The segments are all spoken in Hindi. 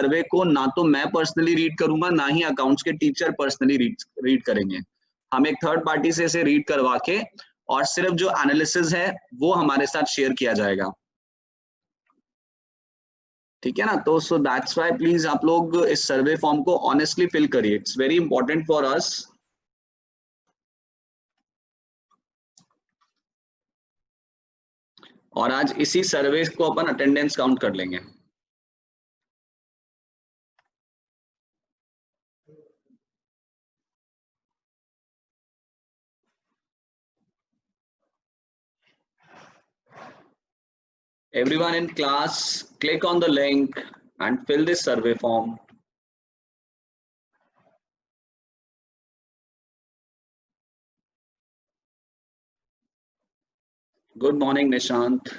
सर्वे को ना तो मैं पर्सनली रीड करूंगा, ना ही अकाउंट्स के टीचर पर्सनली रीड करेंगे। हम एक थर्ड पार्टी से इसे रीड करवा के और सिर्फ जो एनालिसिस है वो हमारे साथ शेयर किया जाएगा, ठीक है ना। तो सो दैट्स व्हाई प्लीज आप लोग इस सर्वे फॉर्म को ऑनेस्टली फिल करिए, it's very important for us. और आज इसी सर्वे को अपन अटेंडेंस काउंट कर लेंगे। Everyone in class, click on the link and fill this survey form. Good morning Nishant.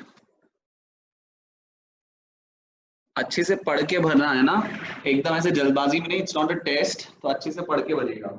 अच्छे से पढ़ के भरना है ना, एकदम ऐसे जल्दबाजी में नहीं, इट्स नॉट अ टेस्ट, तो अच्छे से पढ़ के भरिएगा।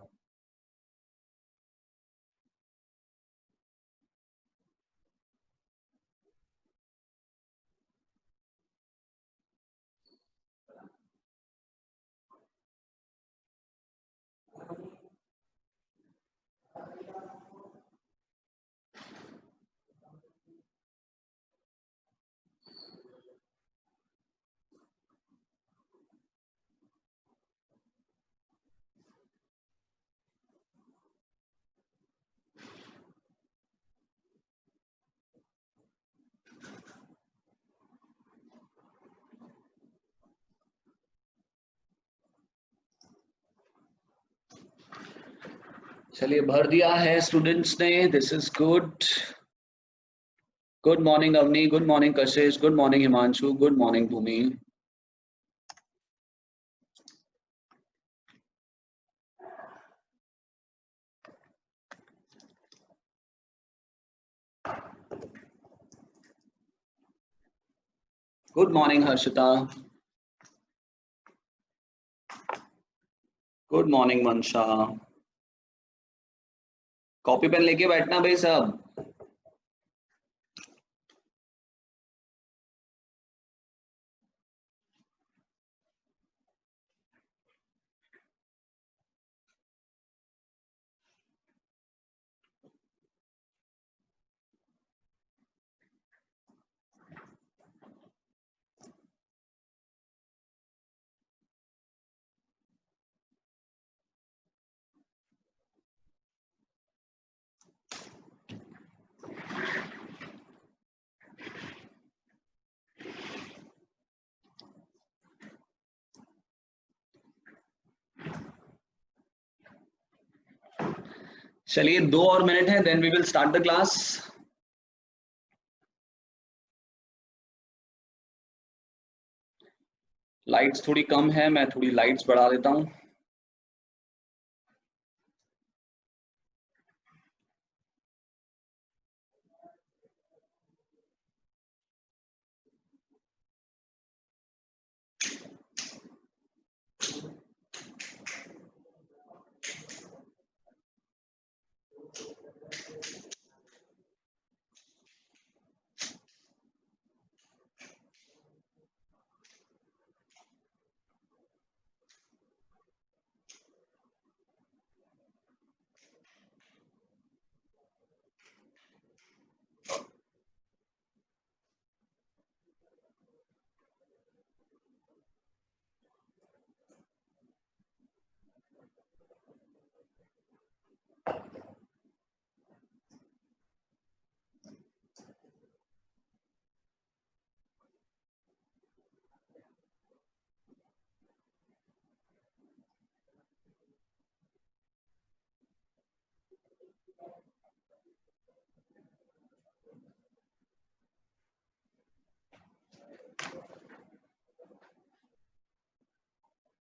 चलिए भर दिया है स्टूडेंट्स ने, this is good. Good morning Avani, good morning Kashish, good morning Himanshu, good morning Bhumi. Good morning Harshita, good morning Mansha. Copy pen लेके बैठना भाई सब। चलिए 2 और मिनट है, then we will start the class. Lights थोड़ी कम है, मैं थोड़ी लाइट्स बढ़ा देता हूं।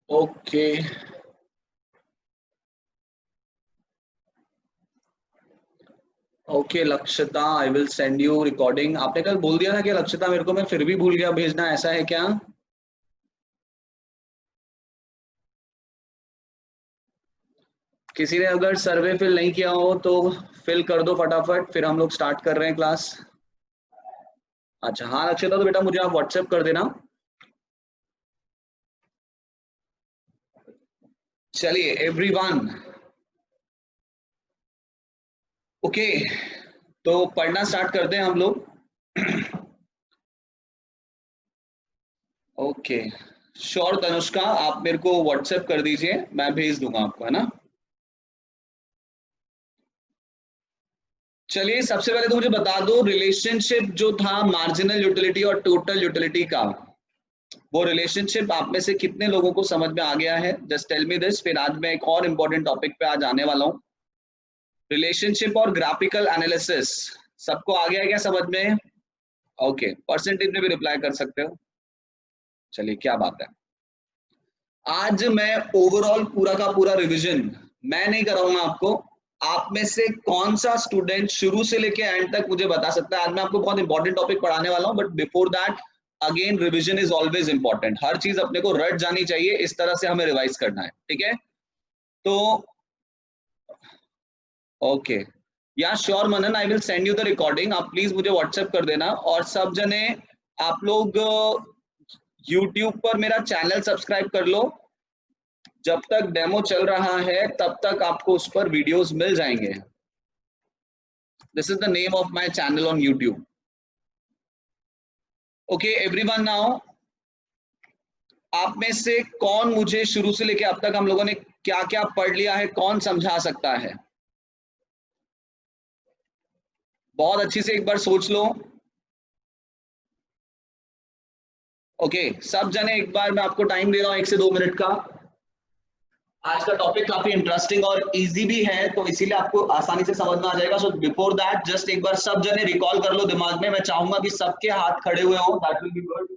Okay okay Lakshita, I will send you recording. आपने कल बोल दिया था कि लक्षिता मेरे को, मैं फिर भी भूल गया भेजना, ऐसा है क्या? किसी ने अगर सर्वे फिल नहीं किया हो तो फिल कर दो फटाफट, फिर हम लोग स्टार्ट कर रहे हैं क्लास। अच्छा हाँ लक्षिता, तो बेटा मुझे आप व्हाट्सएप कर देना। चलिए एवरीवन, ओके, तो पढ़ना स्टार्ट करते हैं हम लोग। ओके, श्योर तनुष्का, आप मेरे को व्हाट्सएप कर दीजिए, मैं भेज दूंगा आपको, है ना। चलिए सबसे पहले तो मुझे बता दो, रिलेशनशिप जो था मार्जिनल यूटिलिटी और टोटल यूटिलिटी का, वो रिलेशनशिप आप में से कितने लोगों को समझ में आ गया है? Just tell me this. फिर आज मैं एक और इम्पोर्टेंट टॉपिक पे आज आने वाला हूँ, रिलेशनशिप और ग्राफिकल एनालिसिस। सबको आ गया है क्या समझ में? ओके, परसेंटेज में भी रिप्लाई कर सकते हो। चलिए क्या बात है, आज मैं ओवरऑल पूरा का पूरा रिवीजन मैं नहीं कराऊंगा आपको। आप में से कौन सा स्टूडेंट शुरू से लेके एंड तक मुझे बता सकता है? आज मैं आपको बहुत इंपॉर्टेंट टॉपिक पढ़ाने वाला हूं, but before that again revision is always important. हर चीज अपने को रट जानी चाहिए, इस तरह से हमें रिवाइज करना है, ठीक है? तो ओके, या sure Manan, I will send you the recording. आप प्लीज मुझे व्हाट्सएप कर देना। और सब जने आप लोग यूट्यूब पर मेरा चैनल सब्सक्राइब कर लो। जब तक डेमो चल रहा है तब तक आपको उस पर वीडियोस मिल जाएंगे। This is the name of my channel on YouTube. Okay everyone, now आप में से कौन मुझे शुरू से लेके अब तक हम लोगों ने क्या क्या पढ़ लिया है, कौन समझा सकता है? बहुत अच्छी से एक बार सोच लो। ओके, सब जने एक बार मैं आपको टाइम दे रहा हूं 1 से 2 मिनट का। आज का टॉपिक काफी इंटरेस्टिंग और इजी भी है, तो इसीलिए आपको आसानी से समझ में आ जाएगा। सो बिफोर दैट जस्ट एक बार सब जने रिकॉल कर लो दिमाग में। मैं चाहूंगा कि सबके हाथ खड़े हुए हों, दैट विल बी गुड।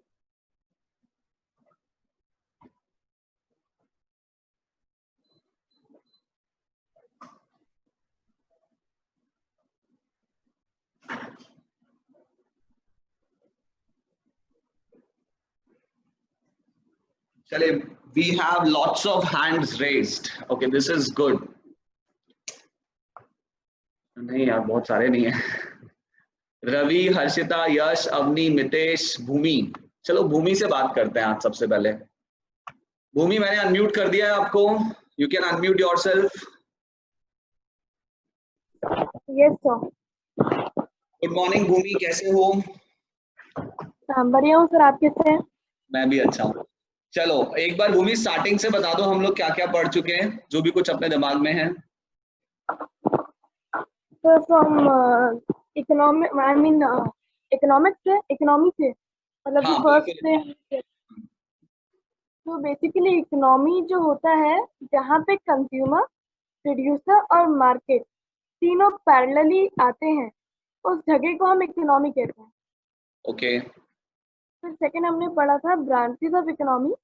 चले, we have lots of hands raised. Okay, this is good. नहीं यार, बहुत सारे नहीं है। रवि, हर्षिता, यश, अवनी, मितेश, भूमि। चलो भूमि से बात करते हैं आज सबसे पहले। भूमि, मैंने अनम्यूट कर दिया है आपको, you can unmute yourself. Yes sir. Good morning Bhumi, कैसे हो? बढ़िया हूँ सर, आप कैसे हैं? मैं भी अच्छा हूँ। चलो एक बार भूमि स्टार्टिंग से बता दो, हम लोग क्या क्या पढ़ चुके हैं, जो भी कुछ अपने दिमाग में है। Sir from economic, I mean economics से, इकोनॉमी से मतलब हाँ जो फर्स्ट बिल्कुल। से। तो बेसिकली इकोनॉमी जो होता है, जहाँ पे कंज्यूमर, प्रोड्यूसर और मार्केट तीनों पैरेलली आते हैं, उस जगह को हम इकोनॉमी कहते हैं। ओके। फिर सेकंड हमने पढ़ा था ब्रांचेस ऑफ इकोनॉमी,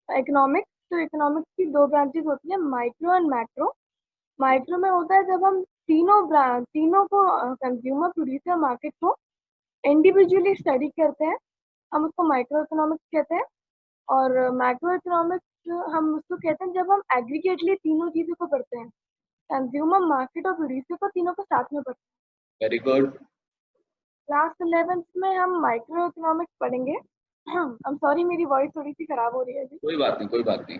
इकोनॉमिक्स। तो इकोनॉमिक्स की 2 ब्रांचेस होती है, माइक्रो एंड मैक्रो। माइक्रो में होता है जब हम तीनों को, कंज्यूमर, प्रोड्यूसर, मार्केट को इंडिविजुअली स्टडी करते हैं, हम उसको माइक्रो इकोनॉमिक्स कहते हैं। और मैक्रो इकोनॉमिक्स हम उसको कहते हैं जब हम एग्रीगेटली तीनों चीज़ों को पढ़ते हैं, कंज्यूमर, मार्केट और प्रोड्यूसर को, तीनों को साथ में पढ़ते हैं। Very good. क्लास 11th में हम माइक्रो इकोनॉमिक्स पढ़ेंगे। आई एम सॉरी, मेरी वॉइस थोड़ी सी खराब हो रही है अभी। कोई बात नहीं, कोई बात नहीं।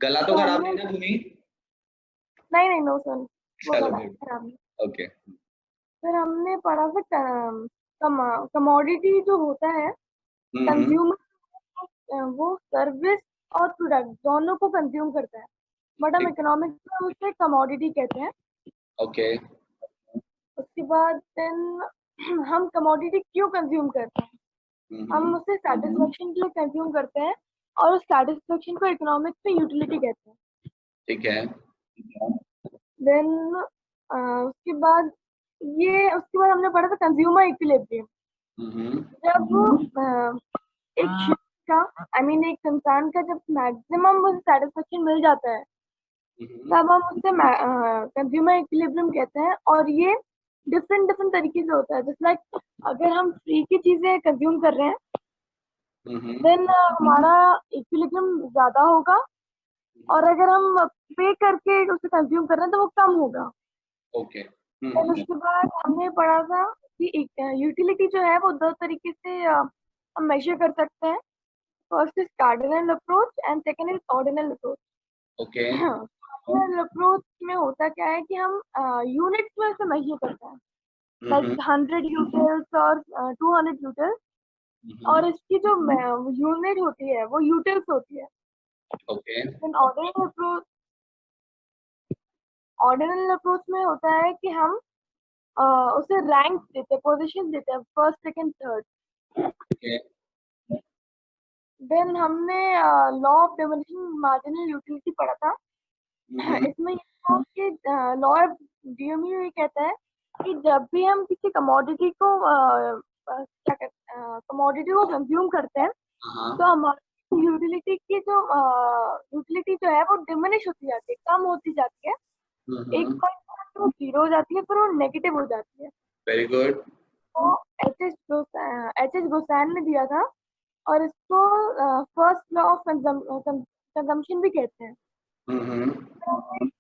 गला तो तो खराब हमने, नहीं ना भूमि? नहीं नहीं, नो सर, वो चलो गला गुड। खराब नहीं। ओके। फिर हमने पढ़ा था कमोडिटी जो होता है, हम्म। कंज्यूमर वो सर्विस और प्रोडक्ट दोनों को कंज्यूम करता है, बट हम ठीक। इकोनॉमिक्स में उसे कमोडिटी कहते हैं। ओके। उसके बाद देन हम कमोडिटी क्यों कंज्यूम करते हैं? हम उसे सेटिस्फेक्शन के लिए कंज्यूम करते हैं, और उस सेटिस्फेक्शन को इकोनॉमिक्स में यूटिलिटी कहते हैं। ठीक है। देन उसके बाद हमने पढ़ा था कंज्यूमर इक्विलिब्रियम। जब एक शख्स का, आई मीन एक इंसान का, जब मैक्सिमम उसे सेटिस्फेक्शन मिल जाता है, तब हम उसे कंज्यूमर इक्विलिब्रियम कहते हैं। और ये डिफरेंट डिफरेंट तरीके से होता है। जैसे लाइक अगर हम फ्री की चीजें कंज्यूम कर रहे हैं, देन हमारा इक्विलिब्रियम ज्यादा होगा, और अगर हम पे करके उसे कंज्यूम कर रहे हैं तो वो कम होगा। ओके। देन उसके बाद हमने पढ़ा था कि यूटिलिटी जो है वो 2 तरीके से हम मेजर कर सकते हैं। First is cardinal approach and second is ordinal approach. Okay approach में होता क्या है कि हम यूनिट्स में से मेजर करते हैं, लाइक 100 यूटिल्स और 200 यूटिल्स, और इसकी जो यूनिट होती है वो यूटिल्स होती है। ओके ऑर्डिनल अप्रोच में होता है कि हम उसे रैंक देते हैं, पोजीशन देते हैं, first second third. Okay then हमने law of diminishing marginal utility पढ़ा था। इसमें लॉ ऑफ डीएमयू ये कहता है कि जब भी हम किसी कमोडिटी को कंज्यूम करते हैं तो हमारी यूटिलिटी की यूटिलिटी जो है वो डिमिनिश होती जाती है, कम होती जाती है। एक पॉइंट वो जीरो हो जाती है, फिर वो नेगेटिव हो जाती है। Very good. तो एच एच गोसैन ने दिया था, और इसको फर्स्ट लॉ ऑफ कंजम्पशन भी कहते हैं।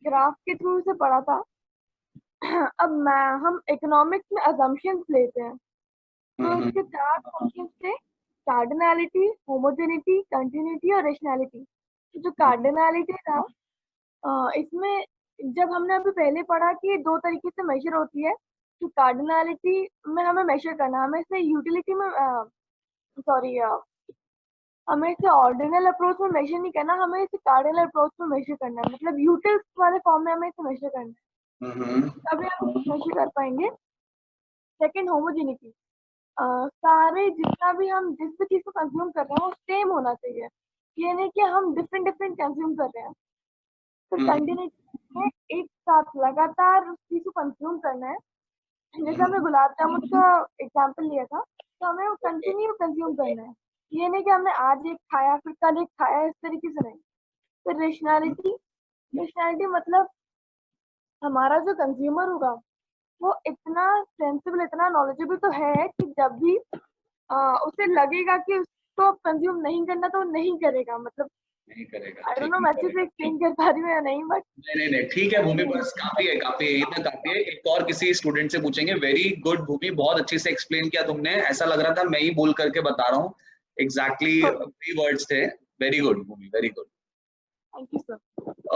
ग्राफ के थ्रू से पढ़ा था। अब हम इकोनॉमिक्स में अजम्पशंस लेते हैं, तो इसके 4 फंक्शंस थे: कार्डिनैलिटी, होमोजेनिटी, कंटिन्यूटी और रेशनैलिटी। तो जो कार्डिनैलिटी था, इसमें जब हमने अभी पहले पढ़ा कि 2 तरीके से मेजर होती है, तो कार्डिनैलिटी में हमें मेजर करना, हमें इसे यूटिलिटी में हमें इसे ऑर्डिनल अप्रोच में मेजर नहीं करना, हमें इसे कार्डिनल अप्रोच में मेजर करना है, मतलब यूटिल्स वाले फॉर्म में हमें इसे मेजर करना है, तभी हम मेजर कर पाएंगे। Second, homogeneity. सारे जितना भी हम जिस भी चीज को कंज्यूम कर रहे हैं वो सेम होना चाहिए, ये नहीं कि हम डिफरेंट डिफरेंट कंज्यूम कर रहे हैं। फिर कंटिन्यूटी में एक साथ लगातार उस चीज को कंज्यूम करना है। जैसे हमने गुलाब जामुन का एग्जाम्पल लिया था, तो हमें वो कंटिन्यू कंज्यूम करना है, ये नहीं कि हमने आज एक खाया फिर कल एक खाया, इस तरीके से नहीं। फिर रेशनैलिटी मतलब हमारा जो कंज्यूमर होगा वो इतना सेंसिबल, इतना नॉलेजेबल तो है कि जब भी उसे लगेगा कि उसको कंज्यूम नहीं करना तो नहीं करेगा, मतलब नहीं करेगा। आई डोंट नो मैं अच्छे से एक्सप्लेन कर पा रही हूँ या नहीं, बट नहीं ठीक है भूमि, बस काफी है, इतना काफी है। एक और किसी स्टूडेंट से पूछेंगे। वेरी गुड भूमि, बहुत अच्छे से एक्सप्लेन किया तुमने, ऐसा लग रहा था मैं ही बोल करके बता रहा हूँ। एग्जैक्टली 3 वर्ड्स थे। Very good Bhumi, very good. Thank you sir.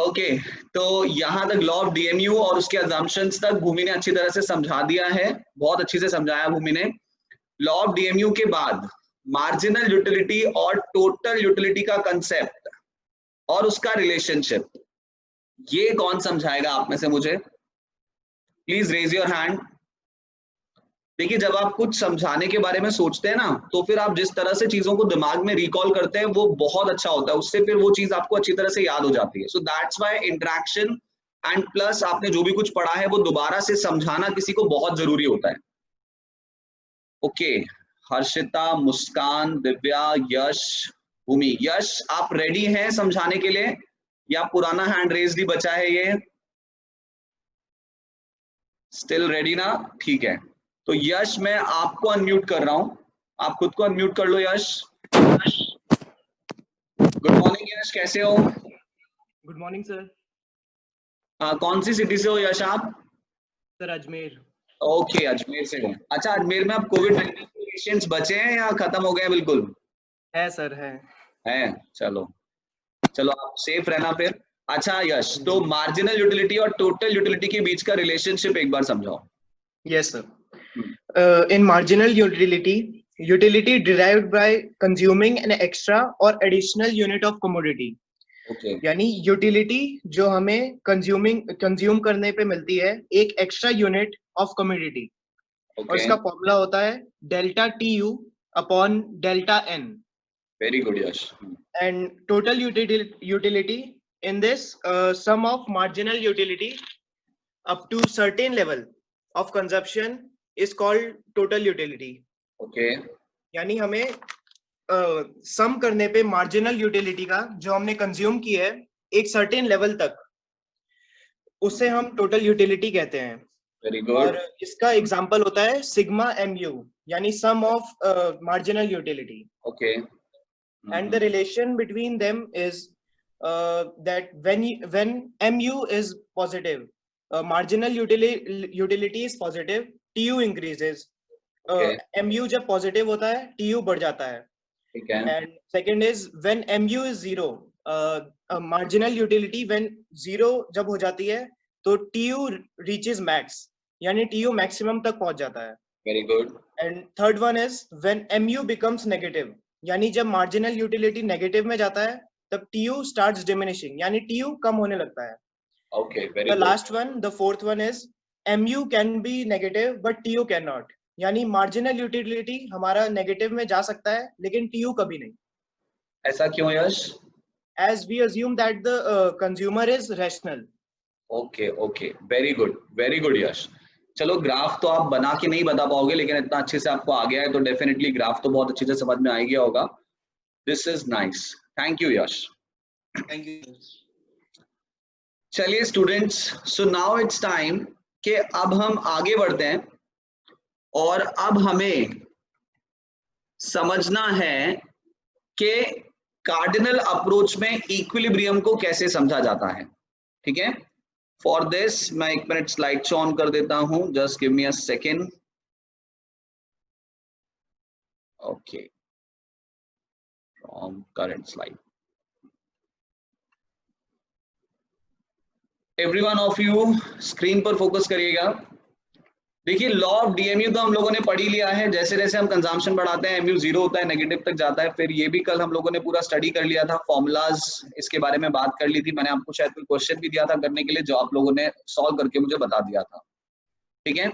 Okay, तो यहाँ तक लॉ ऑफ डीएमयू और उसके अजम्पशंस तक भूमि ने अच्छी तरह से समझा दिया है, बहुत अच्छे से समझाया भूमि ने। लॉ ऑफ डीएमयू के बाद मार्जिनल यूटिलिटी और टोटल यूटिलिटी का कंसेप्ट और उसका रिलेशनशिप, ये कौन समझाएगा आप में से मुझे? Please raise your hand. देखिए, जब आप कुछ समझाने के बारे में सोचते हैं ना, तो फिर आप जिस तरह से चीजों को दिमाग में रिकॉल करते हैं वो बहुत अच्छा होता है, उससे फिर वो चीज आपको अच्छी तरह से याद हो जाती है। सो that's why interaction and plus आपने जो भी कुछ पढ़ा है वो दोबारा से समझाना किसी को बहुत जरूरी होता है। ओके, हर्षिता, मुस्कान, दिव्या, यश, भूमि। यश, आप रेडी हैं समझाने के लिए या पुराना हैंड रेज ही बचा है? ये स्टिल रेडी ना? ठीक है, तो यश मैं आपको अनम्यूट कर रहा हूं, आप खुद को अनम्यूट कर लो। यश, गुड मॉर्निंग यश, कैसे हो? Good morning sir. कौन सी सिटी से हो यश आप? सर अजमेर। ओके, अजमेर से हो। अच्छा, अजमेर में अब कोविड-19 पेशेंट्स बचे हैं या खत्म हो गए? बिल्कुल है सर, है। चलो आप सेफ रहना फिर। अच्छा यश, तो मार्जिनल यूटिलिटी और टोटल यूटिलिटी के बीच का रिलेशनशिप एक बार समझाओ। Yes sir, in marginal utility derived by consuming an extra or additional unit of commodity। यानी यूटिलिटी जो हमें कंज्यूम करने पे मिलती है एक एक्स्ट्रा यूनिट ऑफ कमोडिटी, और इसका फॉर्मूला होता है delta TU upon delta N। Very good Yash. And total utility in this sum of marginal utility up to certain level of consumption is called total utility। Okay। यानी हमें सम करने पे मार्जिनल यूटिलिटी का जो हमने कंज्यूम की है एक सर्टेन लेवल तक, उससे हम टोटल यूटिलिटी कहते हैं। Very good. और इसका एग्जांपल होता है सिग्मा MU, यानी sum of marginal utility. Okay. And the relation between them is that when MU is positive, marginal utility is positive, TU increases। MU जब positive होता है TU बढ़ जाता है। ठीक है। And second is when MU is zero, marginal utility when 0 जब हो जाती है तो TU रीचेस मैक्स, यानी TU मैक्सिमम तक पहुंच जाता है। Very good. And third one is when MU becomes negative, यानी जब मार्जिनल यूटिलिटी नेगेटिव में जाता है तब TU स्टार्ट्स डिमिनिशिंग, यानी TU कम होने लगता है। Okay, very the good. Last one, the fourth one is MU can be negative but TU can not, यानी मार्जिनल यूटिलिटी हमारा नेगेटिव में जा सकता है लेकिन TU कभी नहीं। ऐसा क्यों Yash? As we assume that the consumer is rational. Okay okay, very good, very good Yash. चलो, ग्राफ तो आप बना के नहीं बता पाओगे, लेकिन इतना अच्छे से आपको आ गया है तो डेफिनेटली ग्राफ तो बहुत अच्छे से समझ में आ गया होगा। This is nice, thank you Yash. Thank you. चलिए students, so now it's time कि अब हम आगे बढ़ते हैं और अब हमें समझना है कि कार्डिनल अप्रोच में इक्विलिब्रियम को कैसे समझा जाता है। ठीक है, फॉर दिस मैं 1 मिनट स्लाइड शो ऑन कर देता हूं, just give me a second. Okay, from current slide. Everyone of you screen पर फोकस करिएगा। देखिए, लॉ ऑफ डीएमयू तो हम लोगों ने पढ़ ही लिया है। जैसे जैसे हम कंजम्पशन बढ़ाते हैं एमयू 0 होता है, नेगेटिव तक जाता है। फिर ये भी कल हम लोगों ने पूरा स्टडी कर लिया था, फॉर्मूलाज इसके बारे में बात कर ली थी। मैंने आपको शायद कोई क्वेश्चन भी दिया था करने के लिए, जो आप लोगों ने सॉल्व करके मुझे बता दिया था। ठीक है,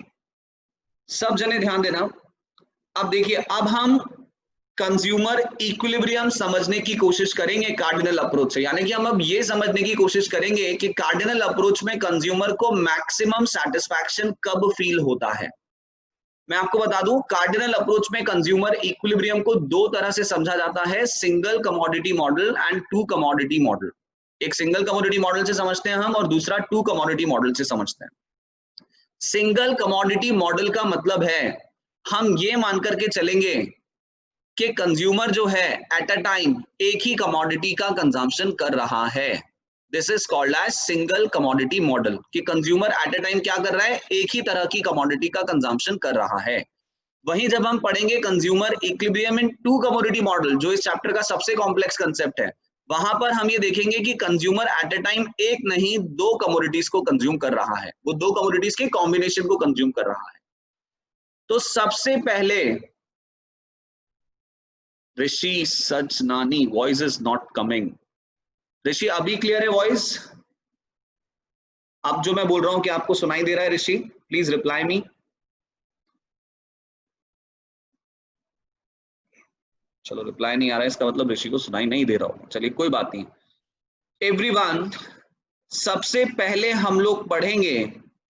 सब जने ध्यान देना। अब देखिए, अब हम कंज्यूमर इक्विलिब्रियम समझने की कोशिश करेंगे कार्डिनल अप्रोच से, यानी कि हम अब ये समझने की कोशिश करेंगे कि कार्डिनल अप्रोच में कंज्यूमर को मैक्सिमम सेटिस्फैक्शन कब फील होता है। मैं आपको बता दूं, कार्डिनल अप्रोच में कंज्यूमर इक्विलिब्रियम को 2 तरह से समझा जाता है, single commodity model and 2 commodity model. एक सिंगल कमोडिटी मॉडल से समझते हैं हम, और दूसरा 2 कमोडिटी मॉडल से समझते हैं। सिंगल कमोडिटी मॉडल का मतलब है, हम ये मान करके चलेंगे कि कंज्यूमर जो है एट अ टाइम एक ही कमोडिटी का कंजम्पशन कर रहा है। This is called as single commodity model, कि कंज्यूमर एट अ टाइम क्या कर रहा है, एक ही तरह की कमोडिटी का कंजम्पशन कर रहा है। वहीं जब हम पढ़ेंगे कंज्यूमर इक्विलिब्रियम इन 2 कमोडिटी मॉडल, जो इस चैप्टर का सबसे कॉम्प्लेक्स कंसेप्ट है, वहां पर हम ये देखेंगे कि कंज्यूमर एट अ टाइम एक नहीं 2 कमोडिटीज को कंज्यूम कर रहा है, वो 2 कमोडिटीज के कॉम्बिनेशन को कंज्यूम कर रहा है। तो सबसे पहले ऋषि सच नानी, वॉइस इज नॉट कमिंग। ऋषि अभी क्लियर है वॉइस? अब जो मैं बोल रहा हूं कि आपको सुनाई दे रहा है ऋषि? Please reply me. चलो, रिप्लाई नहीं आ रहा है, इसका मतलब ऋषि को सुनाई नहीं दे रहा हो। चलिए कोई बात नहीं। एवरीवन, सबसे पहले हम लोग पढ़ेंगे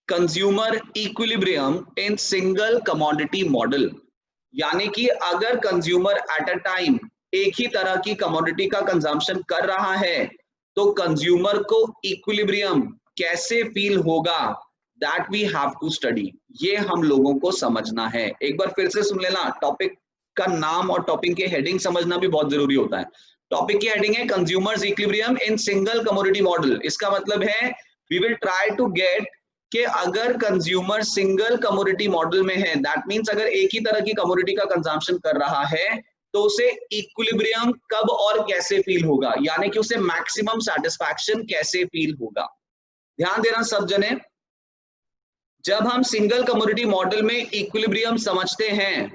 consumer equilibrium in single commodity model, यानी कि अगर कंज्यूमर एट अ टाइम एक ही तरह की कमोडिटी का कंजम्पशन कर रहा है तो कंज्यूमर को इक्विलिब्रियम कैसे फील होगा, that we have to study. ये हम लोगों को समझना है। एक बार फिर से सुन लेना, टॉपिक का नाम और टॉपिक की हेडिंग समझना भी बहुत जरूरी होता है। टॉपिक की हेडिंग है consumers equilibrium in single commodity model. इसका मतलब है we will try to get कि अगर कंज्यूमर सिंगल कमोडिटी मॉडल में है, दैट मींस अगर एक ही तरह की कमोडिटी का कंजम्पशन कर रहा है, तो उसे इक्विलिब्रियम कब और कैसे फील होगा, यानी कि उसे मैक्सिमम सेटिस्फैक्शन कैसे फील होगा। ध्यान देना सब जने, जब हम सिंगल कमोडिटी मॉडल में इक्विलिब्रियम समझते हैं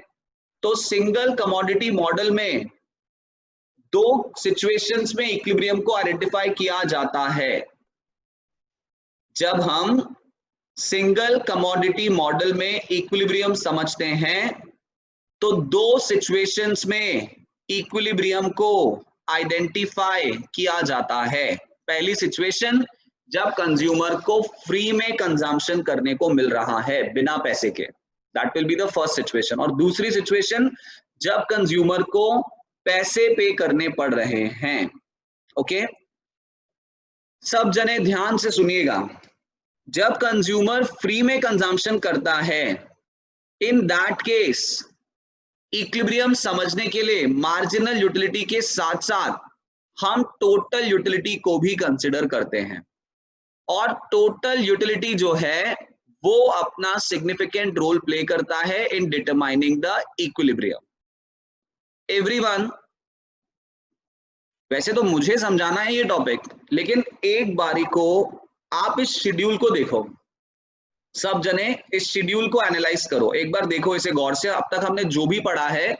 तो सिंगल कमोडिटी मॉडल में 2 सिचुएशंस में इक्विलिब्रियम को आइडेंटिफाई किया जाता है। जब हम सिंगल कमोडिटी मॉडल में इक्विलिब्रियम समझते हैं तो 2 सिचुएशंस में इक्विलिब्रियम को आइडेंटिफाई किया जाता है। पहली सिचुएशन, जब कंज्यूमर को फ्री में कंजम्पशन करने को मिल रहा है बिना पैसे के, that will be the first situation. और दूसरी सिचुएशन, जब कंज्यूमर को पैसे पे करने पड़ रहे हैं। ओके, सब जने ध्यान से सुनिएगा। जब कंज्यूमर फ्री में कंजम्पशन करता है, इन दैट केस इक्विलिब्रियम समझने के लिए मार्जिनल यूटिलिटी के साथ साथ हम टोटल यूटिलिटी को भी कंसिडर करते हैं, और टोटल यूटिलिटी जो है वो अपना सिग्निफिकेंट रोल प्ले करता है in determining the equilibrium. Everyone, वैसे तो मुझे समझाना है ये टॉपिक, लेकिन एक बारी को आप इस शेड्यूल को देखो, सब जने इस शेड्यूल को एनालाइज करो, एक बार देखो इसे गौर से। अब तक हमने जो भी पढ़ा है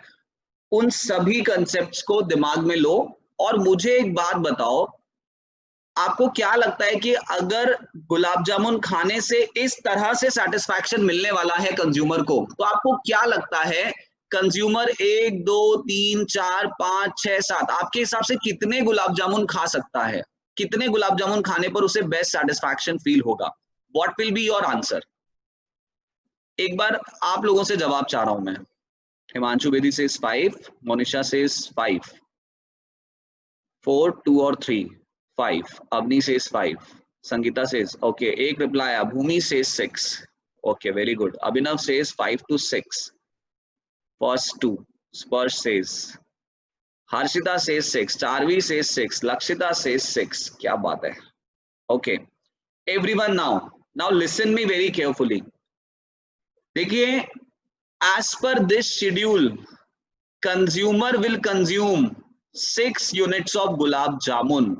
उन सभी कंसेप्ट्स को दिमाग में लो और मुझे एक बात बताओ, आपको क्या लगता है कि अगर गुलाब जामुन खाने से इस तरह से सेटिस्फैक्शन मिलने वाला है कंज्यूमर को, तो आपको क्या लगता है कंज्यूमर 1 2 3 4 5 6 7 आपके हिसाब से कितने गुलाब जामुन खा सकता है? कितने गुलाब जामुन खाने पर उसे बेस्ट सेटिस्फैक्शन फील होगा? What will be your answer? एक बार आप लोगों से जवाब चाह रहा हूं मैं। हिमांशु बेदी सेज 5, मोनिशा सेज 5, 4 2 और 3 5, Avni says 5, Sangeeta says okay, एक रिप्लाई आया, भूमि says 6, okay very good, Abhinav says 5 to 6, first 2, Sparsh says, Harshita says 6, Charvi says 6, Lakshita says 6, क्या बात है, okay, everyone now listen me very carefully, देखिए as per this schedule consumer will consume 6 units of gulab jamun।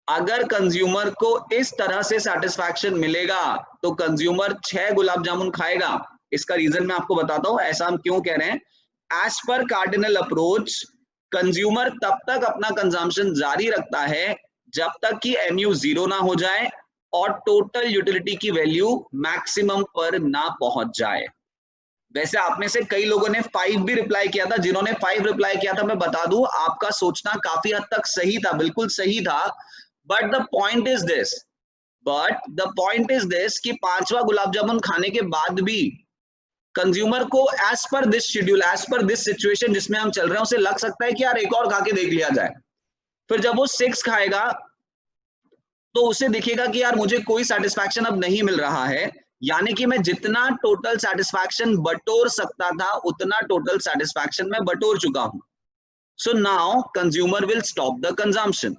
अगर कंज्यूमर को इस तरह से सेटिस्फैक्शन मिलेगा तो कंज्यूमर 6 गुलाब जामुन खाएगा। इसका रीजन मैं आपको बताता हूं, ऐसा हम क्यों कह रहे हैं। As per cardinal approach consumer तब तक अपना कंजम्पशन जारी रखता है जब तक कि MU 0 ना हो जाए और टोटल यूटिलिटी की वैल्यू मैक्सिमम पर ना पहुंच जाए। वैसे आप में से कई लोगों ने 5 भी रिप्लाई किया था, जिन्होंने 5 रिप्लाई किया था मैं बता दूं आपका सोचना काफी हद तक सही था, बिल्कुल सही था। But the point is this कि 5वां गुलाब जामुन खाने के बाद भी कंज्यूमर को as per this schedule, as per this situation जिसमें हम चल रहे हैं, उसे लग सकता है कि यार एक और खा के देख लिया जाए। फिर जब वो 6 खाएगा तो उसे दिखेगा कि यार मुझे कोई सेटिस्फैक्शन अब नहीं मिल रहा है, यानी कि मैं जितना टोटल सेटिस्फैक्शन बटोर सकता था उतना टोटल सेटिस्फैक्शन मैं बटोर चुका हूं। So now consumer will stop the consumption.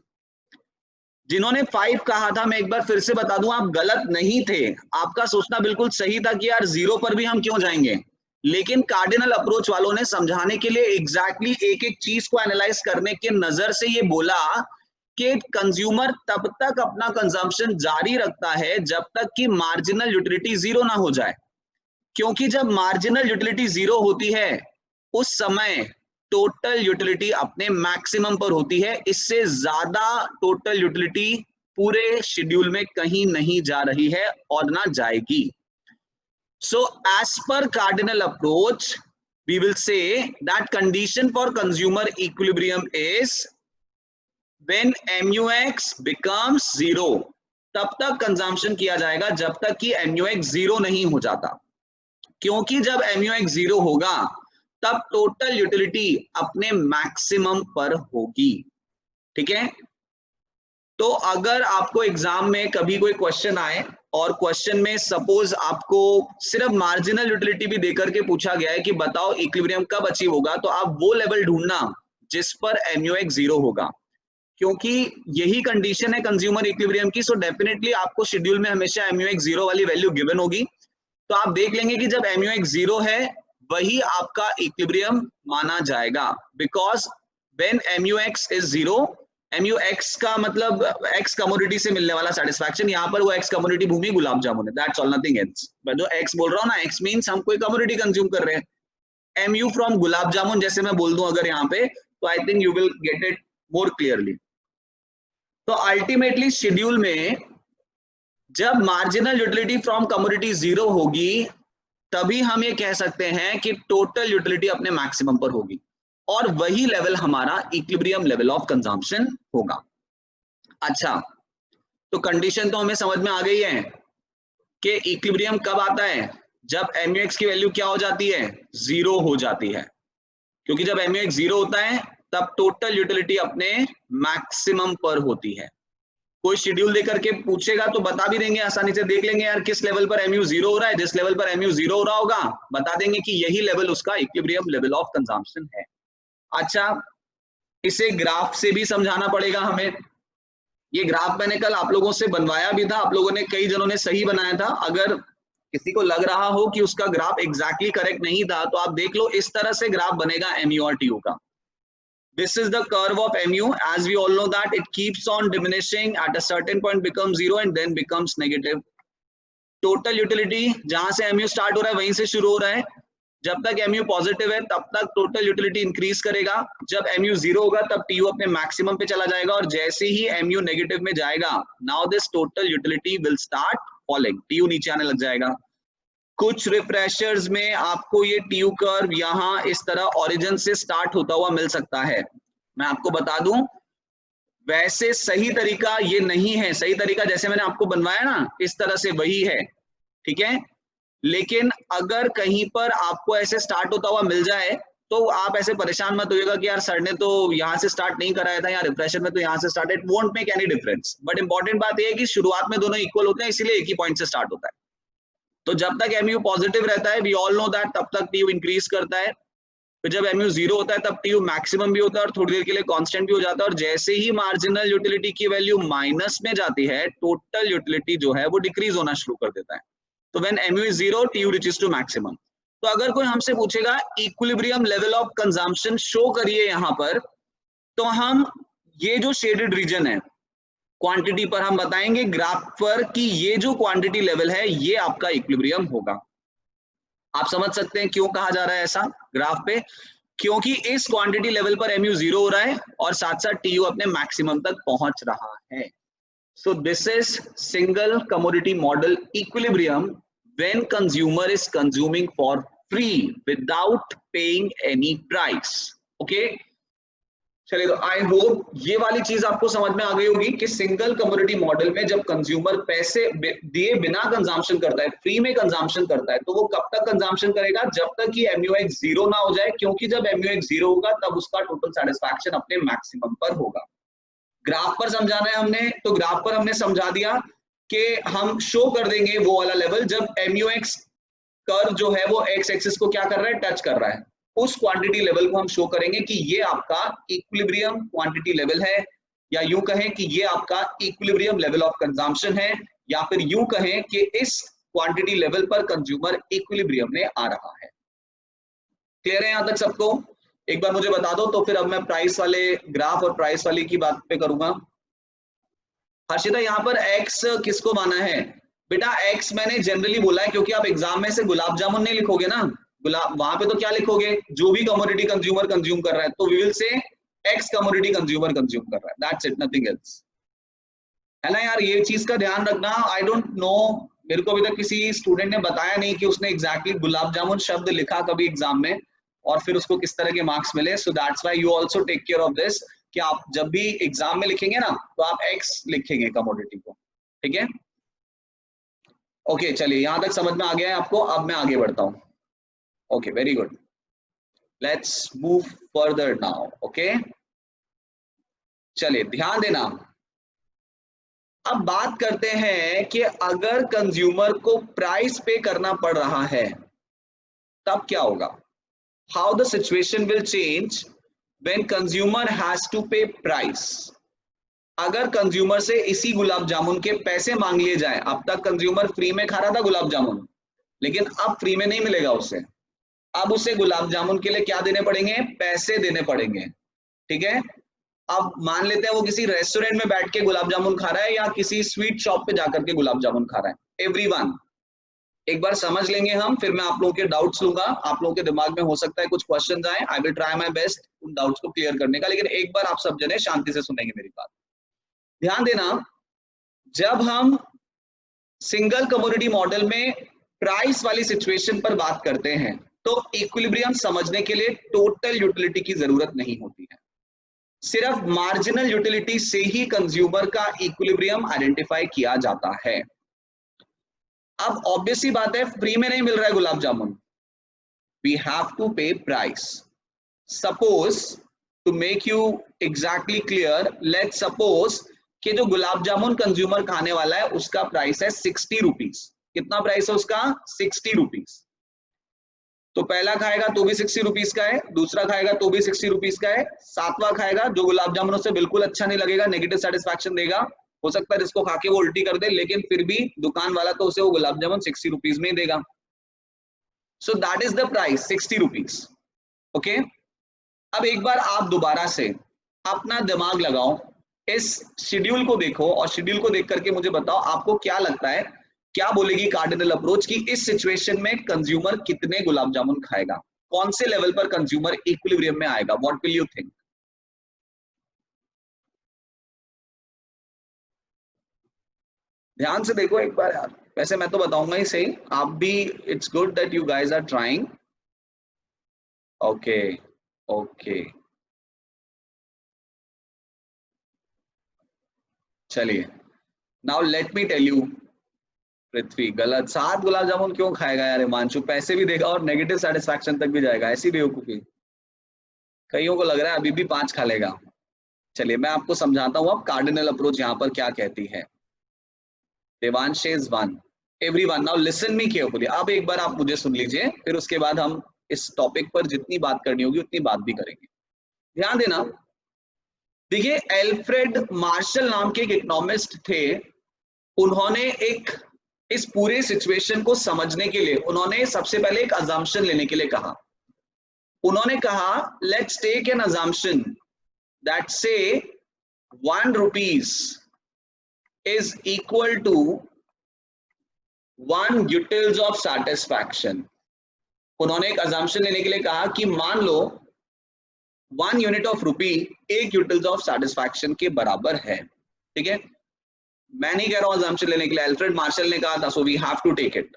जिन्होंने 5 कहा था मैं एक बार फिर से बता दूं, आप गलत नहीं थे, आपका सोचना बिल्कुल सही था कि यार 0 पर भी हम क्यों जाएंगे। लेकिन कार्डिनल अप्रोच वालों ने समझाने के लिए एग्जैक्टली एक एक चीज को एनालाइज करने के नजर से ये बोला कि कंज्यूमर तब तक अपना कंजम्पशन जारी रखता है जब तक कि मार्जिनल यूटिलिटी 0 ना हो जाए, क्योंकि जब मार्जिनल यूटिलिटी 0 होती है उस समय टोटल यूटिलिटी अपने मैक्सिमम पर होती है। इससे ज्यादा टोटल यूटिलिटी पूरे शेड्यूल में कहीं नहीं जा रही है और ना जाएगी। So as per cardinal approach we will say that condition for consumer equilibrium is when MUX becomes 0। तब तक कंजम्पशन किया जाएगा जब तक कि MUX 0 नहीं हो जाता, क्योंकि जब MUX 0 होगा तब टोटल यूटिलिटी अपने मैक्सिमम पर होगी। ठीक है, तो अगर आपको एग्जाम में कभी कोई क्वेश्चन आए और क्वेश्चन में सपोज आपको सिर्फ मार्जिनल यूटिलिटी भी देकर के पूछा गया है कि बताओ इक्विलिब्रियम कब अचीव होगा, तो आप वो लेवल ढूंढना जिस पर MUX 0 होगा, क्योंकि यही कंडीशन है कंज्यूमर इक्विलिब्रियम की। सो डेफिनेटली आपको शेड्यूल में हमेशा MUX 0 वाली वैल्यू गिवन होगी। तो आप देख लेंगे कि जब MUX 0 है वही आपका इक्विलिब्रियम माना जाएगा, because when MUX is 0, MUX का मतलब X कमोडिटी से मिलने वाला सेटिस्फैक्शन, यहाँ पर वो X कमोडिटी भूमि गुलाब जामुन है, दैट्स ऑल, नथिंग एल्स। मैं जो X बोल रहा हूँ ना, X मींस हम कोई कमोडिटी कंज्यूम कर रहे हैं। MU फ्रॉम गुलाब जामुन जैसे मैं बोल दूं अगर यहाँ पे, तो I think you will get it more clearly. तो अल्टीमेटली शेड्यूल में जब मार्जिनल यूटिलिटी फ्रॉम कमोडिटी 0 होगी तभी हम ये कह सकते हैं कि टोटल यूटिलिटी अपने मैक्सिमम पर होगी, और वही लेवल हमारा इक्विलिब्रियम लेवल ऑफ कंजम्पशन होगा। अच्छा, तो कंडीशन तो हमें समझ में आ गई है कि इक्विलिब्रियम कब आता है, जब MUX की वैल्यू क्या हो जाती है, 0 हो जाती है, क्योंकि जब MUX 0 होता है तब टोटल यूटिलिटी अपने मैक्सिमम पर होती है। कोई शेड्यूल देकर के पूछेगा तो बता भी देंगे, आसानी से देख लेंगे यार किस लेवल पर MU 0 हो रहा है, जिस लेवल पर MU 0 हो रहा होगा बता देंगे कि यही लेवल उसका इक्विलिब्रियम लेवल ऑफ कंजम्पशन है। अच्छा, इसे ग्राफ से भी समझाना पड़ेगा हमें। ये ग्राफ मैंने कल आप लोगों से बनवाया भी था, आप लोगों ने कई जनों ने सही बनाया था। अगर किसी को लग रहा हो कि उसका ग्राफ एग्जैक्टली करेक्ट नहीं था तो आप देख लो, इस तरह से ग्राफ बनेगा MU और TU का। This is the curve of mu. As we all know that it keeps on diminishing, at a certain point becomes zero and then becomes negative. Total utility जहां से mu स्टार्ट हो रहा है वहीं से शुरू हो रहा है. जब तक mu पॉजिटिव है तब तक टोटल यूटिलिटी इंक्रीज करेगा. जब mu जीरो होगा तब TU अपने मैक्सिमम पे चला जाएगा और जैसे ही mu नेगेटिव में जाएगा, now this total utility will start falling. TU नीचे आने लग जाएगा. कुछ रिफ्रेशर्स में आपको ये TU कर्व यहाँ इस तरह ओरिजिन से स्टार्ट होता हुआ मिल सकता है. मैं आपको बता दूं, वैसे सही तरीका ये नहीं है. सही तरीका जैसे मैंने आपको बनवाया ना इस तरह से वही है, ठीक है. लेकिन अगर कहीं पर आपको ऐसे स्टार्ट होता हुआ मिल जाए तो आप ऐसे परेशान मत होइएगा कि यार सर ने तो यहाँ से स्टार्ट नहीं कराया था, यहाँ रिफ्रेशर में तो यहाँ से start. It won't make any difference. But important बात यह है कि शुरुआत में दोनों इक्वल होते हैं, इसीलिए एक ही पॉइंट से स्टार्ट होता है. तो जब तक mu पॉजिटिव रहता है, वी ऑल नो दैट, तब तक TU इंक्रीज करता है. फिर जब mu जीरो होता है तब TU मैक्सिमम भी होता है और थोड़ी देर के लिए कांस्टेंट भी हो जाता है. और जैसे ही मार्जिनल यूटिलिटी की वैल्यू माइनस में जाती है, टोटल यूटिलिटी जो है वो डिक्रीज होना शुरू कर देता है. तो when mu is zero, TU reaches to maximum. तो अगर कोई हमसे पूछेगा equilibrium level of consumption show करिए यहाँ पर, तो हम ये जो शेडेड रीजन है क्वांटिटी पर हम बताएंगे ग्राफ पर कि ये जो क्वांटिटी लेवल है ये आपका इक्विलिब्रियम होगा. आप समझ सकते हैं क्यों कहा जा रहा है ऐसा ग्राफ पे, क्योंकि इस क्वांटिटी लेवल पर mu जीरो हो रहा है और साथ साथ TU अपने मैक्सिमम तक पहुंच रहा है. So this is single commodity model equilibrium when consumer is consuming for free without paying any price. Okay? चलिए, तो आई होप ये वाली चीज आपको समझ में आ गई होगी कि सिंगल कमोडिटी मॉडल में जब कंज्यूमर पैसे दिए बिना कंजम्पशन करता है, फ्री में कंजम्पशन करता है, तो वो कब तक कंजम्पशन करेगा? जब तक कि MUX जीरो ना हो जाए, क्योंकि जब MUX जीरो होगा तब उसका टोटल सेटिस्फैक्शन अपने मैक्सिमम पर होगा. ग्राफ पर समझाना है हमने, तो ग्राफ पर हमने समझा दिया कि हम शो कर देंगे वो वाला लेवल जब MUX कर्व जो है वो x एक्सिस को क्या कर रहा है, टच कर रहा है. उस क्वांटिटी लेवल को हम शो करेंगे कि ये आपका इक्विलिब्रियम क्वांटिटी लेवल है, या यूं कहें कि ये आपका इक्विलिब्रियम लेवल ऑफ कंजम्पशन है, या फिर यूं कहें कि इस क्वांटिटी लेवल पर कंज्यूमर इक्विलिब्रियम में आ रहा है. क्लियर है यहां तक सबको? एक बार मुझे बता दो, तो फिर अब मैं प्राइस वाले ग्राफ और प्राइस वाली की बात पे करूंगा. हर्षिता, यहाँ पर x किसको माना है? बेटा x मैंने जनरली बोला है क्योंकि आप एग्जाम में से गुलाब जामुन नहीं लिखोगे ना, गुलाब वहां पे तो क्या लिखोगे, जो भी कमोडिटी कंज्यूमर कंज्यूम कर रहा है, तो we will say x commodity consumer consume कर रहा है, दैट्स इट, नथिंग एल्स. है ना यार, ये चीज का ध्यान रखना. आई डोंट नो, मेरे को अभी तक किसी स्टूडेंट ने बताया नहीं कि उसने एग्जैक्टली गुलाब जामुन शब्द लिखा कभी एग्जाम में और फिर उसको किस तरह के मार्क्स मिले. So that's why you also take care of this कि आप जब भी एग्जाम में लिखेंगे ना तो आप x लिखेंगे कमोडिटी को. ठीक है, ओके. चलिए, यहां तक समझ में आ गया है आपको. अब मैं आगे बढ़ता हूं. Okay, very good. Let's move further now. Okay, चलिए ध्यान देना. अब बात करते हैं कि अगर कंज्यूमर को प्राइस पे करना पड़ रहा है तब क्या होगा. How the situation will change when consumer has to pay price. अगर कंज्यूमर से इसी गुलाब जामुन के पैसे मांग लिए जाए, अब तक कंज्यूमर फ्री में खा रहा था गुलाब जामुन, लेकिन अब फ्री में नहीं मिलेगा उसे, अब उसे गुलाब जामुन के लिए क्या देने पड़ेंगे, पैसे देने पड़ेंगे. ठीक है, अब मान लेते हैं वो किसी रेस्टोरेंट में बैठ के गुलाब जामुन खा रहा है या किसी स्वीट शॉप पे जाकर के गुलाब जामुन खा रहा है. एवरीवन एक बार समझ लेंगे हम, फिर मैं आप लोगों के डाउट्स लूंगा. आप लोगों के दिमाग में हो सकता है कुछ क्वेश्चंस आए, I will try my best उन डाउट्स को क्लियर करने का, लेकिन एक बार आप सब जने शांति से सुनेंगे मेरी बात. ध्यान देना, जब हम सिंगल कमोडिटी मॉडल में प्राइस वाली सिचुएशन पर बात करते हैं तो इक्विलिब्रियम समझने के लिए टोटल यूटिलिटी की जरूरत नहीं होती है. सिर्फ मार्जिनल यूटिलिटी से ही कंज्यूमर का इक्विलिब्रियम आइडेंटिफाई किया जाता है. अब ऑब्वियस ही बात है, फ्री में नहीं मिल रहा है gulab jamun, we have to pay price. Suppose to make you exactly clear, let's suppose कि जो गुलाब जामुन कंज्यूमर खाने वाला है उसका प्राइस है 60 रुपीज. कितना प्राइस है उसका? 60 रुपीज. तो पहला खाएगा तो भी 60 रुपीज का है, दूसरा खाएगा तो भी 60 रुपीज का है, सातवां खाएगा जो गुलाब जामुन उसे बिल्कुल अच्छा नहीं लगेगा, नेगेटिव सेटिस्फैक्शन देगा, हो सकता है इसको खा के वो उल्टी कर दे, लेकिन फिर भी दुकान वाला तो उसे वो गुलाब जामुन 60 रुपीज में ही देगा. So that is the price, 60 rupees. Okay, अब एक बार आप दोबारा से अपना दिमाग लगाओ, इस शेड्यूल को देखो और शेड्यूल को देख करके मुझे बताओ आपको क्या लगता है, क्या बोलेगी कार्डिनल अप्रोच की इस सिचुएशन में कंज्यूमर कितने गुलाब जामुन खाएगा, कौन से लेवल पर कंज्यूमर इक्विलिब्रियम में आएगा, व्हाट विल यू थिंक? ध्यान से देखो एक बार यार, वैसे मैं तो बताऊंगा ही सही, आप भी, it's good that you guys are trying. Okay okay चलिए, now let me tell you. Prithvi गलत, 7 गुलाब जामुन क्यों खाएगा यार हिमांशु, पैसे भी देगा और नेगेटिव सेटिस्फैक्शन तक भी जाएगा, ऐसी बेवकूफी। कईयों को लग रहा है अभी भी 5 खा लेगा। चलिए मैं आपको समझाता हूँ अब कार्डिनल अप्रोच यहाँ पर क्या कहती है। Devansh is 1, everyone now listen me carefully. अब एक बार आप मुझे सुन लीजिए, फिर उसके बाद हम इस टॉपिक पर जितनी बात करनी होगी उतनी बात भी करेंगे। ध्यान देना, देखिए एल्फ्रेड मार्शल नाम के एक इकोनॉमिस्ट थे, उन्होंने एक इस पूरे सिचुएशन को समझने के लिए उन्होंने सबसे पहले एक अजम्पशन लेने के लिए कहा। उन्होंने कहा let's take an assumption that say 1 rupees is equal to 1 utils of satisfaction। उन्होंने एक अजम्पशन लेने के लिए कहा कि मान लो 1 unit of rupee 1 utils of satisfaction के बराबर है। ठीक है, मैं नहीं कह रहा हूं अजम्पशन लेने के लिए, अल्फ्रेड मार्शल ने कहा था, so we have to take it.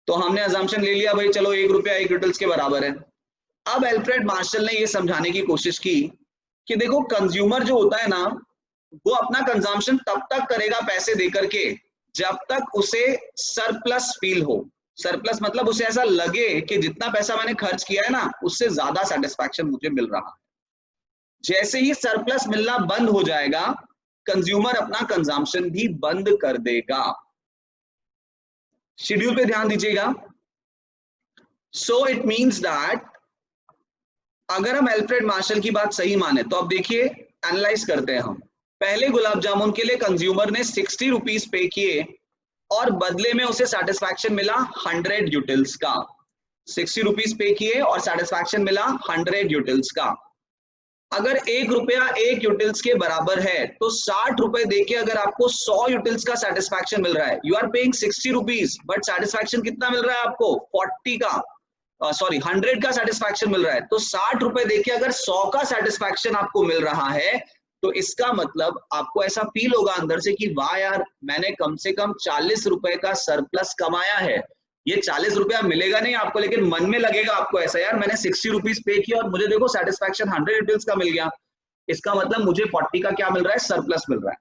तो हमने अजम्पशन ले लिया भाई, चलो 1 रुपया 1 यूटिल्स के बराबर है। अब अल्फ्रेड मार्शल ने ये समझाने की कोशिश की कि देखो कंज्यूमर जो होता है ना, वो अपना कंजम्पशन तब तक करेगा पैसे देकर के जब तक उसे सरप्लस फील हो। सरप्लस मतलब उसे ऐसा लगे कि जितना पैसा मैंने खर्च किया है ना उससे ज्यादा सेटिस्फैक्शन मुझे मिल रहा है। जैसे ही सरप्लस मिलना बंद हो जाएगा, कंज्यूमर अपना कंजम्पशन भी बंद कर देगा। शेड्यूल पे ध्यान दीजिएगा। सो इट मींस दैट अगर हम अल्फ्रेड मार्शल की बात सही माने तो अब देखिए एनालाइज करते हैं हम। पहले गुलाब जामुन के लिए कंज्यूमर ने 60 रुपीज पे किए और बदले में उसे सेटिस्फैक्शन मिला 100 यूटिल्स का। 60 रुपीज पे किए और सेटिस्फैक्शन मिला 100 यूटिल्स का। अगर 1 रुपया 1 यूटिल्स के बराबर है तो 60 रुपए देके अगर आपको 100 यूटिल्स का सेटिस्फैक्शन मिल रहा है, you are paying 60 rupees but satisfaction कितना मिल रहा है आपको 40 का, सॉरी 100 का सेटिस्फैक्शन मिल रहा है। तो 60 रुपए देके अगर 100 का सेटिस्फैक्शन आपको मिल रहा है तो इसका मतलब आपको ऐसा फील होगा अंदर से कि वाह यार मैंने कम से कम 40 रुपए का सरप्लस कमाया है। ये 40 रुपया मिलेगा नहीं आपको, लेकिन मन में लगेगा आपको ऐसा, यार मैंने 60 रुपीज पे किया और मुझे देखो सेटिस्फैक्शन 100 यूटिल्स का मिल गया। इसका मतलब मुझे 40 का क्या मिल रहा है, सरप्लस मिल रहा है।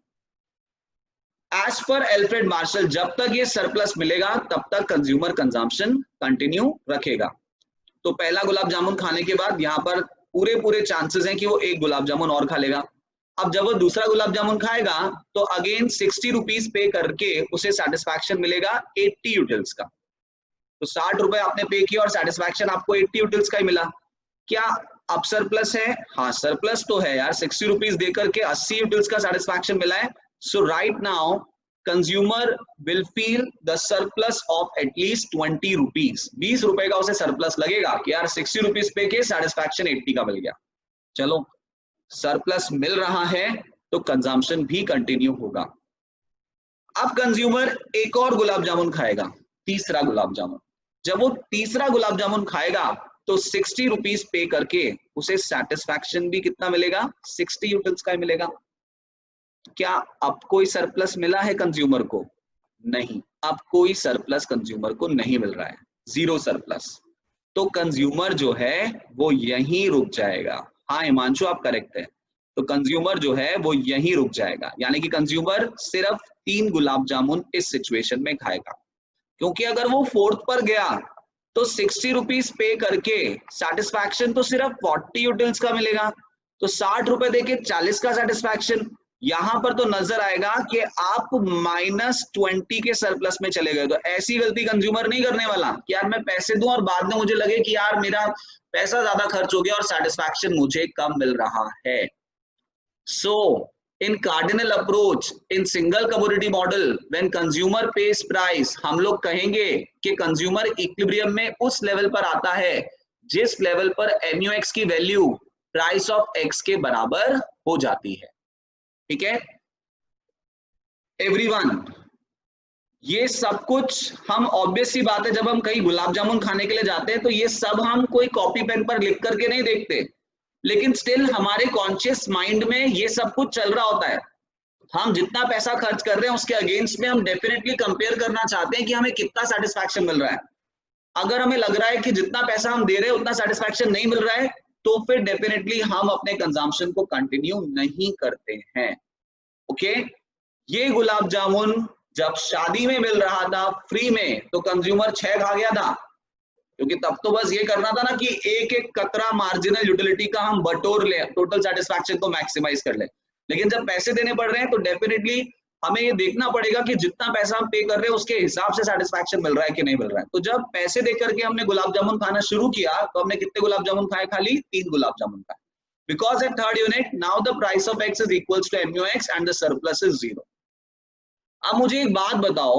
एज पर अल्फ्रेड मार्शल जब तक ये सरप्लस मिलेगा तब तक कंज्यूमर कंजम्पशन कंटिन्यू रखेगा। तो पहला गुलाब जामुन खाने के बाद यहाँ पर पूरे चांसेस हैं कि वो 1 गुलाब जामुन और खा लेगा। अब जब वो दूसरा गुलाब जामुन खाएगा तो अगेन 60 रुपीज पे करके उसे सेटिस्फैक्शन मिलेगा 80 यूटिल्स का। तो 60 रुपए आपने पे किया और सेटिस्फैक्शन आपको 80 यूटिल्स का ही मिला। क्या अब सरप्लस है? हाँ सरप्लस तो है यार, 60 रुपीज देकर के 80 यूटिल्स का सेटिस्फैक्शन मिला है। So right now consumer will feel the surplus of at least 20 rupees. 20 रुपए का उसे सरप्लस लगेगा कि यार 60 रुपीज पे के सेटिस्फैक्शन 80 का मिल गया। चलो सरप्लस मिल रहा है तो कंजम्पशन भी कंटिन्यू होगा। अब कंज्यूमर एक और गुलाब जामुन खाएगा, तीसरा गुलाब जामुन। जब वो तीसरा गुलाब जामुन खाएगा तो 60 रुपीज पे करके उसे सेटिस्फैक्शन भी कितना मिलेगा, 60 यूटिल्स का ही मिलेगा। क्या अब कोई सरप्लस मिला है कंज्यूमर को? नहीं, अब कोई सरप्लस कंज्यूमर को नहीं मिल रहा है, 0 सरप्लस। तो कंज्यूमर जो है वो यहीं रुक जाएगा। हाँ हिमांशु आप करेक्ट है, तो कंज्यूमर जो है वो यहीं रुक जाएगा, यानी कि कंज्यूमर सिर्फ 3 गुलाब जामुन इस सिचुएशन में खाएगा। क्योंकि अगर वो 4th पर गया तो 60 रुपीज पे करके सेटिस्फैक्शन तो सिर्फ 40 यूटिल्स का मिलेगा। तो 60 रुपए देके 40 का सेटिस्फैक्शन, यहां पर तो नजर आएगा कि आप -20 के सरप्लस में चले गए। तो ऐसी गलती कंज्यूमर नहीं करने वाला कि यार मैं पैसे दूं और बाद में मुझे लगे कि यार मेरा पैसा ज्यादा खर्च हो गया और सेटिस्फैक्शन मुझे कम मिल रहा है। So in cardinal approach, in single commodity model, when consumer pays price, हम लोग कहेंगे कि कंज्यूमर इक्विलिब्रियम में उस लेवल पर आता है जिस लेवल पर MUX की वैल्यू प्राइस ऑफ एक्स के बराबर हो जाती है। ठीक है एवरीवन, ये सब कुछ हम ऑब्वियस सी बात है, जब हम कहीं गुलाब जामुन खाने के लिए जाते हैं तो ये सब हम कोई कॉपी पेन पर लिख करके नहीं देखते, लेकिन स्टिल हमारे कॉन्शियस माइंड में ये सब कुछ चल रहा होता है। हम जितना पैसा खर्च कर रहे हैं उसके अगेंस्ट में हम डेफिनेटली कंपेयर करना चाहते हैं कि हमें कितना सेटिस्फैक्शन मिल रहा है। अगर हमें लग रहा है कि जितना पैसा हम दे रहे हैं उतना सेटिस्फैक्शन नहीं मिल रहा है, तो फिर डेफिनेटली हम अपने कंजम्पशन को कंटिन्यू नहीं करते हैं। ओके, ये गुलाब जामुन जब शादी में मिल रहा था फ्री में तो कंज्यूमर 6 खा गया था, क्योंकि तब तो बस ये करना था ना कि एक एक कतरा मार्जिनल यूटिलिटी का हम बटोर ले, टोटल सेटिस्फैक्शन को मैक्सिमाइज कर ले। लेकिन जब पैसे देने पड़ रहे हैं तो डेफिनेटली हमें ये देखना पड़ेगा कि जितना पैसा हम पे कर रहे हैं उसके हिसाब से सेटिस्फैक्शन मिल रहा है कि नहीं मिल रहा है। तो जब पैसे दे करके हमने गुलाब जामुन खाना शुरू किया तो हमने कितने गुलाब जामुन खाए? खाली 3 गुलाब जामुन खाए। Because at third unit now the price of x is equals to MUX and the surplus is 0। अब मुझे एक बात बताओ,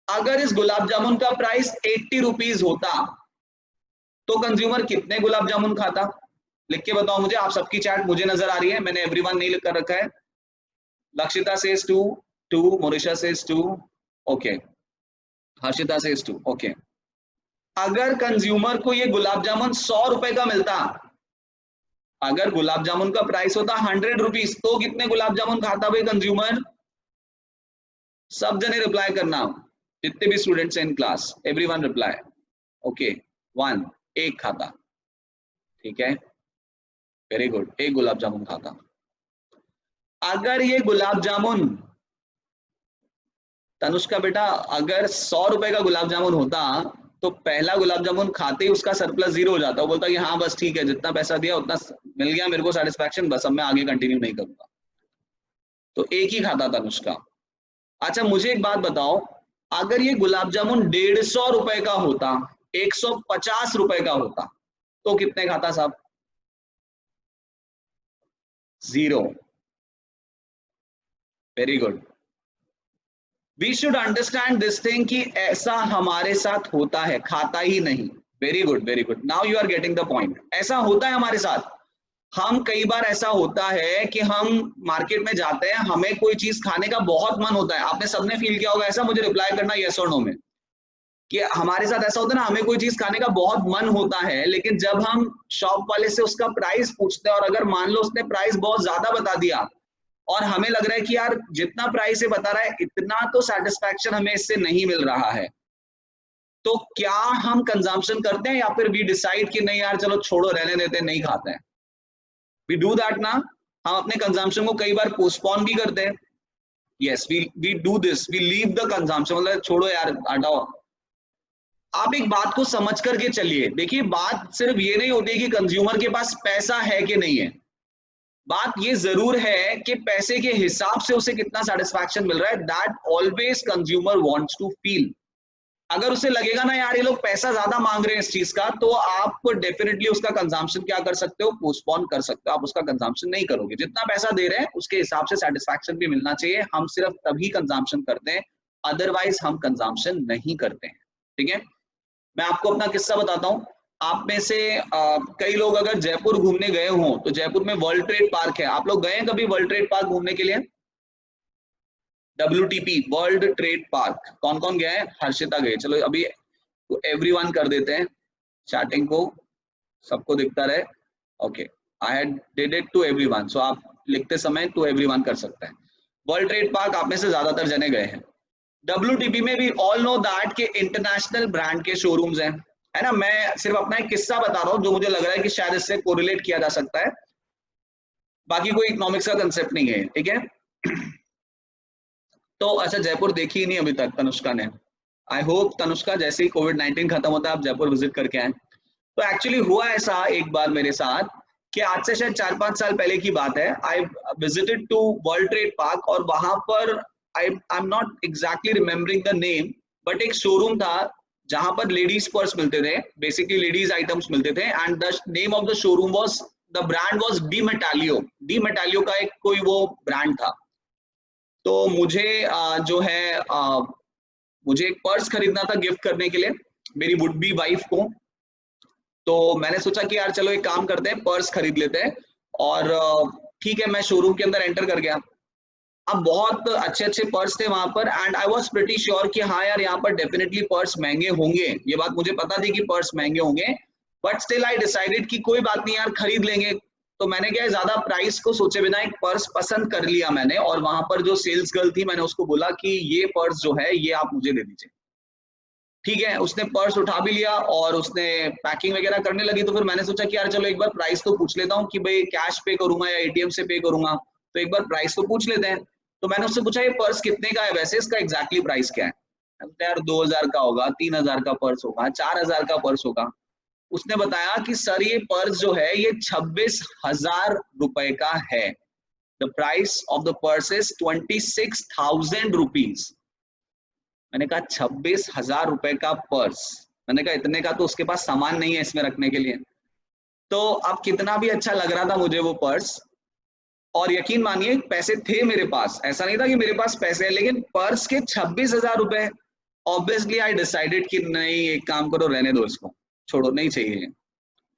अगर इस गुलाब जामुन का प्राइस 80 रुपीज होता तो कंज्यूमर कितने गुलाब जामुन खाता? लिख के बताओ मुझे। आप सबकी चैट मुझे नजर आ रही है, मैंने एवरीवन नहीं लिख कर रखा है। Lakshita says 2, मोरिशा says 2, okay, Harshita says 2, okay. अगर कंज्यूमर को ये गुलाब जामुन 100 रुपए का मिलता, अगर गुलाब जामुन का प्राइस होता 100 रुपीज, तो कितने गुलाब जामुन खाता भाई कंज्यूमर? सब जने रिप्लाई करना, जितने भी स्टूडेंट्स हैं in class, everyone reply. Okay, 1, 1 खाता। ठीक है, वेरी गुड, 1 गुलाब जामुन खाता। अगर ये गुलाब जामुन, तनुष्का बेटा, अगर 100 रुपए का गुलाब जामुन होता तो पहला गुलाब जामुन खाते ही उसका सरप्लस 0 हो जाता। वो बोलता कि हाँ बस ठीक है, जितना पैसा दिया उतना मिल गया मेरे को सेटिस्फैक्शन, बस अब मैं आगे कंटिन्यू नहीं करूंगा। तो 1 ही खाता तनुष्का। अच्छा मुझे एक बात बताओ, अगर ये गुलाब जामुन 150 रुपए का होता, 150 रुपए का होता, तो कितने खाता साहब? 0। Very good, we should understand this thing कि ऐसा हमारे साथ होता है, खाता ही नहीं। Very good, very good, now you are getting the point. ऐसा होता है हमारे साथ। हम कई बार ऐसा होता है कि हम मार्केट में जाते हैं, हमें कोई चीज खाने का बहुत मन होता है। आपने सबने फील किया होगा ऐसा, मुझे रिप्लाई करना यस और नो में, कि हमारे साथ ऐसा होता है ना, हमें कोई चीज खाने का बहुत मन होता है, लेकिन जब हम शॉप वाले से उसका प्राइस पूछते हैं और अगर मान लो उसने प्राइस बहुत ज्यादा बता दिया और हमें लग रहा है कि यार जितना प्राइस ये बता रहा है इतना तो सेटिस्फैक्शन हमें इससे नहीं मिल रहा है, तो क्या हम कंजम्पशन करते हैं या फिर वी डिसाइड कि नहीं यार चलो छोड़ो, रहने देते हैं, नहीं खाते हैं? वी डू दैट ना। हम अपने कंजम्पशन को कई बार पोस्टपोन भी करते हैं। Yes, we do this, we leave the consumption, मतलब छोड़ो यार, हटाओ। आप एक बात को समझ करके चलिए। देखिए, बात सिर्फ ये नहीं होती कि कंज्यूमर के पास पैसा है कि नहीं है, बात ये जरूर है कि पैसे के हिसाब से उसे कितना सेटिस्फैक्शन मिल रहा है। That always consumer wants to feel. अगर उसे लगेगा ना यार ये लोग पैसा ज्यादा मांग रहे हैं इस चीज का, तो आप डेफिनेटली उसका कंजम्पशन क्या कर सकते हो? पोस्टपोन कर सकते हो। आप उसका कंजम्पशन नहीं करोगे। जितना पैसा दे रहे हैं उसके हिसाब से सेटिस्फैक्शन भी मिलना चाहिए। हम सिर्फ तभी कंजम्पशन करते हैं, अदरवाइज हम कंजम्पशन नहीं करते हैं। ठीक है, मैं आपको अपना किस्सा बताता हूँ। आप में से कई लोग अगर जयपुर घूमने गए हों तो जयपुर में वर्ल्ड ट्रेड पार्क है। आप लोग गए हैं कभी वर्ल्ड ट्रेड पार्क घूमने के लिए? WTP, वर्ल्ड ट्रेड पार्क, कौन कौन गया है? हर्षिता गए, चलो अभी तो एवरीवन कर देते हैं चैटिंग को, सबको दिखता रहे। Okay, I had did it to everyone, so आप लिखते समय टू एवरीवन कर सकते हैं। वर्ल्ड ट्रेड पार्क आप में से ज्यादातर जने गए हैं। WTP में भी ऑल नो दैट के इंटरनेशनल ब्रांड के शोरूम्स हैं, है ना। मैं सिर्फ अपना एक किस्सा बता रहा हूँ जो मुझे लग रहा है कि शायद इससे कोरिलेट किया जा सकता है, बाकी कोई इकोनॉमिक्स का कंसेप्ट नहीं है। ठीक है, तो अच्छा, जयपुर देखी ही नहीं अभी तक तनुष्का ने। आई होप तनुष्का जैसे ही कोविड-19 खत्म होता है आप जयपुर विजिट करके आए। तो एक्चुअली हुआ ऐसा एक बार मेरे साथ कि आज से शायद 4-5 साल पहले की बात है। I visited to World Trade Park और वहां पर I am not exactly remembering the name, but एक शोरूम था जहां पर लेडीज पर्स मिलते थे, बेसिकली लेडीज आइटम्स मिलते थे। And the name of the showroom was, the brand was De Metalio. De Metalio का एक कोई वो ब्रांड था। तो मुझे जो है मुझे एक पर्स खरीदना था गिफ्ट करने के लिए मेरी वुड बी वाइफ को। तो मैंने सोचा कि यार चलो एक काम करते हैं, पर्स खरीद लेते हैं। और ठीक है, मैं शोरूम के अंदर एंटर कर गया। अब बहुत अच्छे अच्छे पर्स थे वहां पर, and I was pretty sure कि हाँ यार यहाँ पर डेफिनेटली पर्स महंगे होंगे, ये बात मुझे पता थी कि पर्स महंगे होंगे। बट स्टिल आई डिसाइडेड कि कोई बात नहीं यार, खरीद लेंगे। तो मैंने क्या, ज्यादा प्राइस को सोचे बिना एक पर्स पसंद कर लिया मैंने, और वहां पर जो सेल्स गर्ल थी मैंने उसको बोला कि ये पर्स जो है ये आप मुझे दे दीजिए। ठीक है, उसने पर्स उठा भी लिया और उसने पैकिंग वगैरह करने लगी। तो फिर मैंने सोचा कि यार चलो एक बार प्राइस तो पूछ लेता हूँ कि भाई कैश पे करूंगा या एटीएम से पे करूंगा, तो एक बार प्राइस तो पूछ लेते हैं। तो मैंने उससे पूछा ये पर्स कितने का है वैसे, इसका एग्जैक्टली प्राइस क्या है। यार 2000 का होगा, 3000 का पर्स होगा, 4000 का पर्स होगा। उसने बताया कि सर ये पर्स जो है ये 26,000 रुपए का है। The price of the purse is 26,000 rupees. मैंने कहा 26,000 रुपए का पर्स। मैंने कहा इतने का तो उसके पास सामान नहीं है इसमें रखने के लिए। तो अब कितना भी अच्छा लग रहा था मुझे वो पर्स, और यकीन मानिए पैसे थे मेरे पास, ऐसा नहीं था कि मेरे पास पैसे हैं, लेकिन पर्स के 26,000 रुपए। ऑब्वियसली आई डिसाइडेड कि नहीं, एक काम करो, रहने दो इसको, छोड़ो, नहीं चाहिए।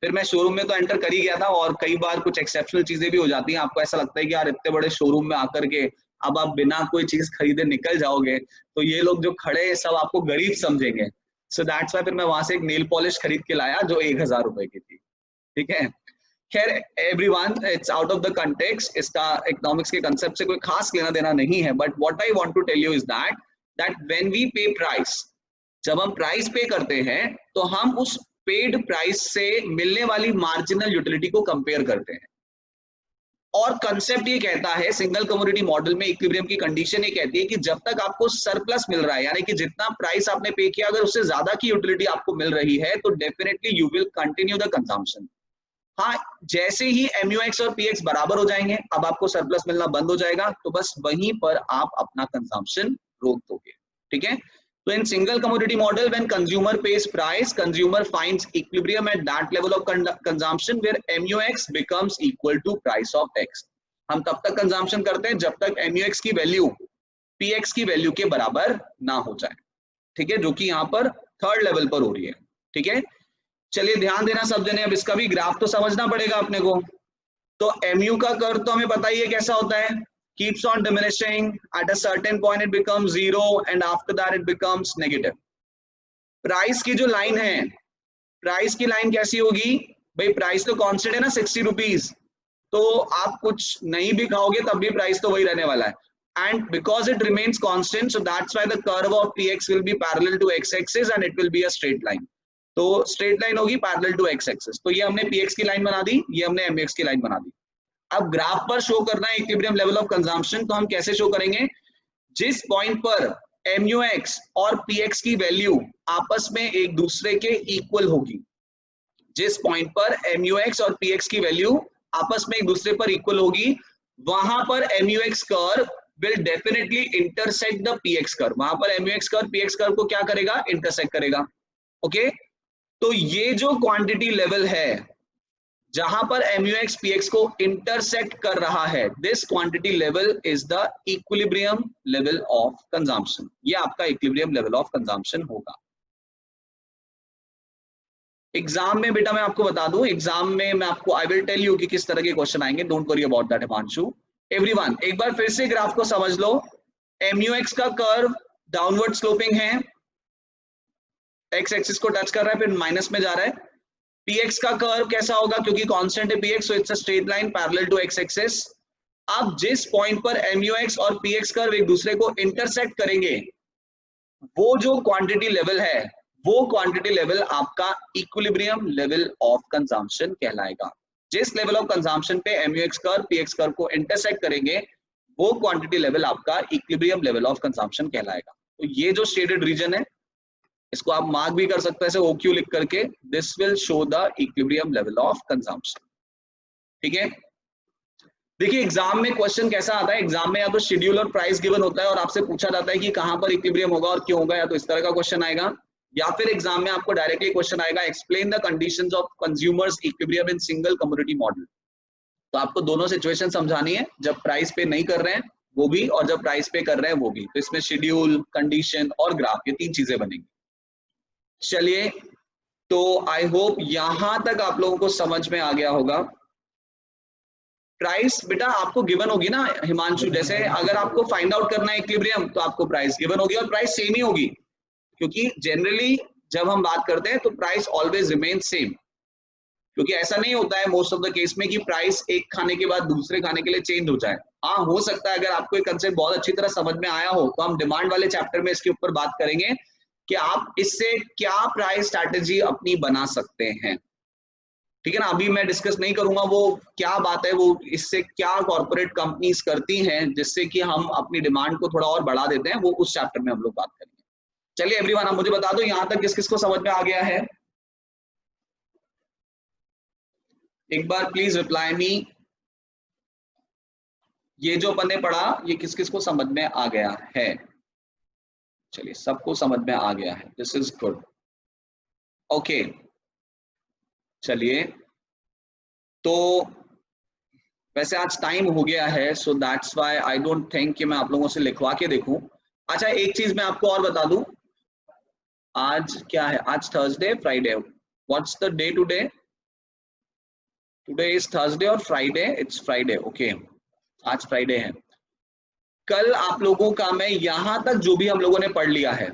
फिर मैं शोरूम में तो एंटर कर ही गया था, और कई बार कुछ एक्सेप्शनल चीजें भी हो जाती हैं। आपको ऐसा लगता है कि यार इतने बड़े शोरूम में आकर के अब आप बिना कोई चीज खरीदे निकल जाओगे तो ये लोग जो खड़े हैं सब आपको गरीब समझेंगे। सो दैट्स वाई फिर मैं वहां से एक नेल पॉलिश खरीद के लाया जो 1,000 रुपए की थी। ठीक है, खैर everyone, it's out of the context, इसका इकोनॉमिक्स के कंसेप्ट से कोई खास लेना देना नहीं है। But what I want to tell you is that when we pay price, जब हम प्राइस पे करते हैं तो हम उस पेड प्राइस से मिलने वाली मार्जिनल यूटिलिटी को कंपेयर करते हैं। और कंसेप्ट ये कहता है, सिंगल कमोडिटी मॉडल में इक्विलिब्रियम की कंडीशन ये कहती है कि जब तक आपको सरप्लस मिल रहा है, यानी कि जितना प्राइस आपने पे किया अगर उससे ज्यादा की यूटिलिटी आपको मिल रही है, तो definitely you will continue the consumption. हाँ, जैसे ही MUX और PX बराबर हो जाएंगे, अब आपको सरप्लस मिलना बंद हो जाएगा, तो बस वहीं पर आप अपना कंजम्पशन रोक दोगे। ठीक है, तो in single commodity model, when consumer pays price, consumer finds equilibrium at that level of consumption where MUX becomes equal to price of X. हम तब तक कंजम्पशन करते हैं जब तक MUX की वैल्यू PX की वैल्यू के बराबर ना हो जाए। ठीक है, जो कि यहाँ पर थर्ड लेवल पर हो रही है। ठीक है, चलिए ध्यान देना सब जने, अब इसका भी ग्राफ तो समझना पड़ेगा अपने को। तो MU का कर्व तो हमें पता ही है कैसा होता है, keeps on diminishing, at a certain point it becomes 0 and after that it becomes negative. Price की जो लाइन है, प्राइस की लाइन कैसी होगी भाई, प्राइस तो कांस्टेंट है ना 60 रुपीज, तो आप कुछ नहीं भी खाओगे तब भी प्राइस तो वही रहने वाला है। and because it remains constant, so that's why the curve of PX will be parallel to X axis and it will be a straight line. तो स्ट्रेट लाइन होगी पैरेलल टू X axis। तो ये हमने PX की लाइन बना दी, ये हमने MUX की लाइन बना दी। अब ग्राफ पर शो करना है इक्विलिब्रियम लेवल ऑफ कंजम्पशन, तो हम कैसे शो करेंगे, जिस पॉइंट पर MUX और PX की वैल्यू आपस में एक दूसरे के इक्वल होगी, जिस पॉइंट पर MUX और PX की वैल्यू आपस में एक दूसरे पर इक्वल होगी, वहां पर MUX curve will definitely intersect the PX curve. वहां पर MUX कर्व PX कर्व को क्या करेगा, इंटरसेक्ट करेगा। ओके, तो ये जो क्वांटिटी लेवल है जहां पर MUX PX को इंटरसेक्ट कर रहा है, this quantity level is the equilibrium level of consumption. ये आपका इक्विलिब्रियम लेवल ऑफ कंजम्पशन होगा। एग्जाम में बेटा मैं आपको बता दूं, एग्जाम में मैं आपको आई विल टेल यू कि किस तरह के क्वेश्चन आएंगे, don't worry about that Himanshu. Everyone एक बार फिर से ग्राफ को समझ लो, MUX का कर्व डाउनवर्ड स्लोपिंग है, X एक्सिस को टच कर रहा है, फिर माइनस में जा रहा है। PX का कर्व कैसा होगा, क्योंकि कांस्टेंट है PX, so it's a straight line parallel to X axis. अब जिस पॉइंट पर MUX और PX कर्व एक दूसरे को इंटरसेक्ट करेंगे, वो जो क्वांटिटी लेवल है, वो क्वांटिटी लेवल आपका इक्विलिब्रियम लेवल ऑफ कंजम्पशन कहलाएगा। जिस लेवल ऑफ कंजम्पशन पे MUX कर्व PX कर्व को इंटरसेक्ट करेंगे, वो क्वांटिटी लेवल आपका इक्विलिब्रियम लेवल ऑफ कंजम्पशन कहलाएगा। तो ये जो शेडेड रीजन है, इसको आप मार्क भी कर सकते हैं ऐसे OQ लिख करके, this will show the equilibrium level of consumption. ठीक है, देखिए एग्जाम में क्वेश्चन कैसा आता है, एग्जाम में या तो शेड्यूल और प्राइस गिवन होता है और आपसे पूछा जाता है कि कहां पर इक्विलिब्रियम होगा और क्यों होगा, या तो इस तरह का क्वेश्चन आएगा, या फिर एग्जाम में आपको डायरेक्टली क्वेश्चन आएगा explain the conditions of consumers equilibrium in single commodity model. तो आपको दोनों सिचुएशन समझानी है, जब प्राइस पे नहीं कर रहे हैं वो भी, और जब प्राइस पे कर रहे हैं वो भी। तो इसमें शेड्यूल, कंडीशन और ग्राफ, ये तीन चीजें बनेंगी। चलिए तो आई होप यहां तक आप लोगों को समझ में आ गया होगा। प्राइस बेटा आपको गिवन होगी ना हिमांशु, जैसे अगर आपको फाइंड आउट करना है इक्विलिब्रियम तो आपको प्राइस गिवन होगी और प्राइस सेम ही होगी, क्योंकि जनरली जब हम बात करते हैं तो प्राइस ऑलवेज रिमेन सेम, क्योंकि ऐसा नहीं होता है मोस्ट ऑफ द केस में कि प्राइस एक खाने के बाद दूसरे खाने के लिए चेंज हो जाए। हाँ हो सकता है, अगर आपको एक कंसेप्ट बहुत अच्छी तरह समझ में आया हो तो हम डिमांड वाले चैप्टर में इसके ऊपर बात करेंगे कि आप इससे क्या प्राइस स्ट्रैटेजी अपनी बना सकते हैं, ठीक है ना। अभी मैं डिस्कस नहीं करूंगा वो क्या बात है, वो इससे क्या कॉर्पोरेट कंपनीज करती हैं जिससे कि हम अपनी डिमांड को थोड़ा और बढ़ा देते हैं, वो उस चैप्टर में हम लोग बात करेंगे। चलिए एवरीवन, आप मुझे बता दो यहां तक किस किस को समझ में आ गया है, एक बार प्लीज रिप्लाई मी। ये जो अपन ने पढ़ा ये किस किस को समझ में आ गया है? चलिए सबको समझ में आ गया है, दिस इज गुड। ओके चलिए, तो वैसे आज टाइम हो गया है, सो that's why I don't think कि मैं आप लोगों से लिखवा के देखूं। अच्छा एक चीज मैं आपको और बता दूं, आज क्या है, आज Thursday Friday, what's the day today? Today is Thursday और फ्राइडे इट्स फ्राइडे, ओके आज फ्राइडे है। कल आप लोगों का मैं यहां तक जो भी हम लोगों ने पढ़ लिया है,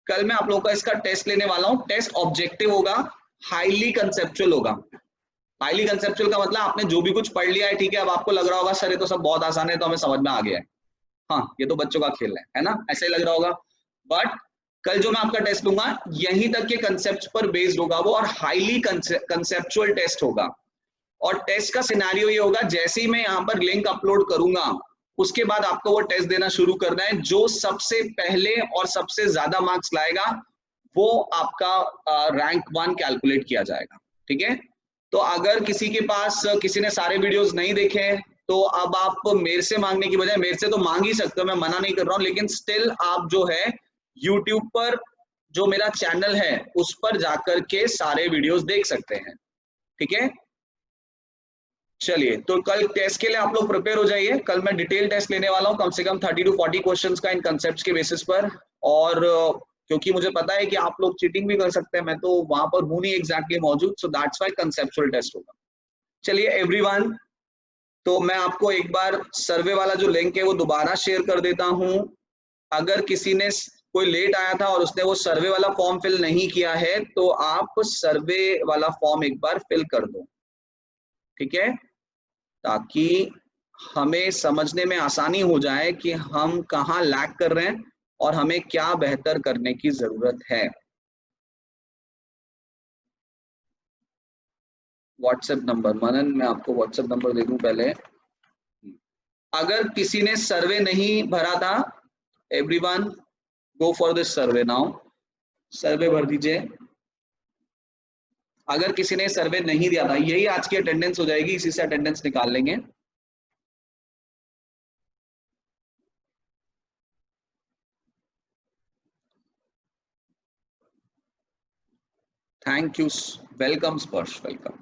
कल मैं आप लोगों का इसका टेस्ट लेने वाला हूं। टेस्ट ऑब्जेक्टिव होगा, हाईली कंसेप्चुअल होगा। हाईली कंसेप्चुअल का मतलब आपने जो भी कुछ पढ़ लिया है, ठीक है, अब आपको लग रहा होगा सर ये तो सब बहुत आसान है, तो हमें समझ में आ गया है, हाँ ये तो बच्चों का खेल है ना, ऐसे ही लग रहा होगा। बट कल जो मैं आपका टेस्ट लूंगा यहीं तक के कंसेप्ट पर बेस्ड होगा वो, और हाईली कंसेप्चुअल टेस्ट होगा। और टेस्ट का सिनेरियो ये होगा, जैसे ही मैं यहाँ पर लिंक अपलोड करूंगा उसके बाद आपको वो टेस्ट देना शुरू करना है। जो सबसे पहले और सबसे ज्यादा मार्क्स लाएगा वो आपका रैंक 1 कैलकुलेट किया जाएगा, ठीक है। तो अगर किसी के पास, किसी ने सारे वीडियोस नहीं देखे हैं तो अब आप मेरे से मांगने की बजाय, मेरे से तो मांग ही सकते हो, मैं मना नहीं कर रहा हूँ, लेकिन स्टिल आप जो है यूट्यूब पर जो मेरा चैनल है उस पर जाकर के सारे वीडियोस देख सकते हैं, ठीक है। चलिए तो कल टेस्ट के लिए आप लोग प्रिपेयर हो जाइए। कल मैं डिटेल टेस्ट लेने वाला हूँ, कम से कम 30 to 40 क्वेश्चंस का इन कंसेप्ट्स के बेसिस पर। और क्योंकि मुझे पता है कि आप लोग चीटिंग भी कर सकते हैं, मैं तो वहां पर हूं नहीं एग्जैक्टली मौजूद, so that's why conceptual test होगा। चलिए एवरीवन, तो मैं आपको एक बार सर्वे वाला जो लिंक है वो दोबारा शेयर कर देता हूँ। अगर किसी ने, कोई लेट आया था और उसने वो सर्वे वाला फॉर्म फिल नहीं किया है तो आप सर्वे वाला फॉर्म एक बार फिल कर दो, ठीक है, ताकि हमें समझने में आसानी हो जाए कि हम कहाँ लैग कर रहे हैं और हमें क्या बेहतर करने की जरूरत है। व्हाट्सएप नंबर, मनन मैं आपको व्हाट्सएप नंबर दे दूं पहले। अगर किसी ने सर्वे नहीं भरा था, everyone go for this survey now, survey भर दीजिए। अगर किसी ने सर्वे नहीं दिया था, यही आज की अटेंडेंस हो जाएगी, इसी से अटेंडेंस निकाल लेंगे। थैंक यू, वेलकम स्पर्श, वेलकम।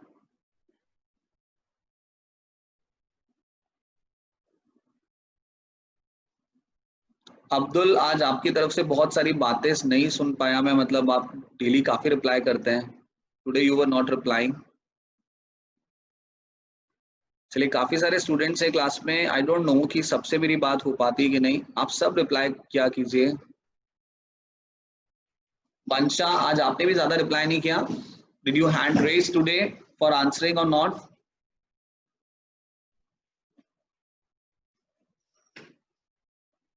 अब्दुल, आज आपकी तरफ से बहुत सारी बातें नहीं सुन पाया मैं, मतलब आप डेली काफी रिप्लाई करते हैं, today you were not replying. चलिए काफी सारे स्टूडेंट्स हैं क्लास में, आई डोंट नो कि सबसे मेरी बात हो पाती है कि नहीं, आप सब रिप्लाई क्या कीजिए। वंशा, आज आपने भी ज्यादा रिप्लाई नहीं किया, did you hand raise today for answering और नॉट?